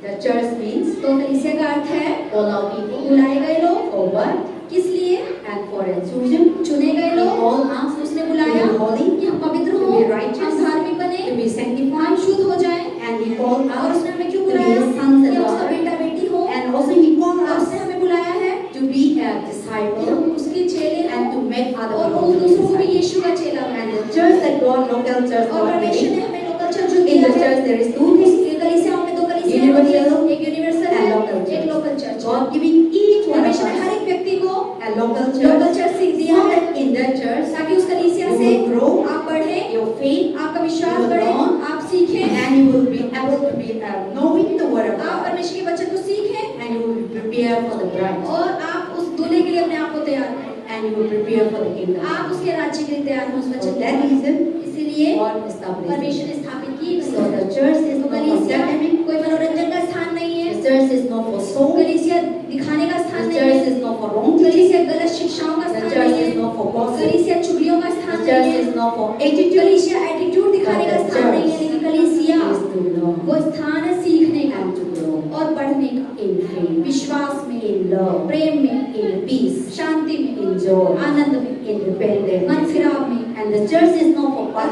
The church means तो कलीसिया का अर्थ है all our people. बुलाए गए लोग, For what? किस लिए? And for a chosen. चुने गए We लोग, all ask उसने to बुलाया be holy, कि हम पवित्र to हो, be righteous, हम धार्मिक to बने, be हम sanctified. शुद्ध हो जाएं। And he called और us उसने हमें क्यों to be बुलाया? his sons कि and हम उसका daughters. बेटा बेटी हो। And also he called और us उसने हमें बुलाया है to be a कि disciple हम उसके चेले and हों to make other और people दूसरों को भी disciples. यीशु का चेला And बनाए। the church that God, local church और God परमेश्वर made, ने हमें लोकल चर्च जो in दिया the है, church there is two things. ये कलीसियाओं में दो कलीसियाँ Universal होती हैं, एक यूनिवर्सल है, and local church. एक local church. God giving each one of परमेश्वर ने हर us एक व्यक्ति को a local local church church सीख दिया so है, that in that church ताकि उस कलीसिया you से will grow, आप बढ़े, your faith, आपका विश्वास you will बढ़े, learn, आप सीखें, and you will be able to be knowing the word of आप God, परमेश्वर के वचन को सीखें and you will be prepared for the bride, और आप उस दूल्हे के लिए अपने आप को तैयार करें। and you will prepare for the kingdom. आप उसके राज्य के लिए तैयार हो उस For वचन के that लिए। reason, इसीलिए God established. परमेश्वर ने स्थापित की So the church is तो not for कलीसिया academic. कोई मनोरंजन का स्थान नहीं है, The church is not for soul. कलीसिया दिखाने का स्थान The नहीं church है, is not for wrong teaching. कलीसिया गलत शिक्षाओं का The स्थान church नहीं is है, not for gossip. कलीसिया चुगलियों का The स्थान नहीं church है, is not for attitude. कलीसिया एटीट्यूड दिखाने का But the स्थान नहीं है, लेकिन कलीसिया is to learn वो स्थान है सीखने का and to grow और बढ़ने का, in faith, विश्वास में, in love, प्रेम में, in peace, शांति में, in joy, आनंद में, in repentance. मन फिराव में। And the church is not for और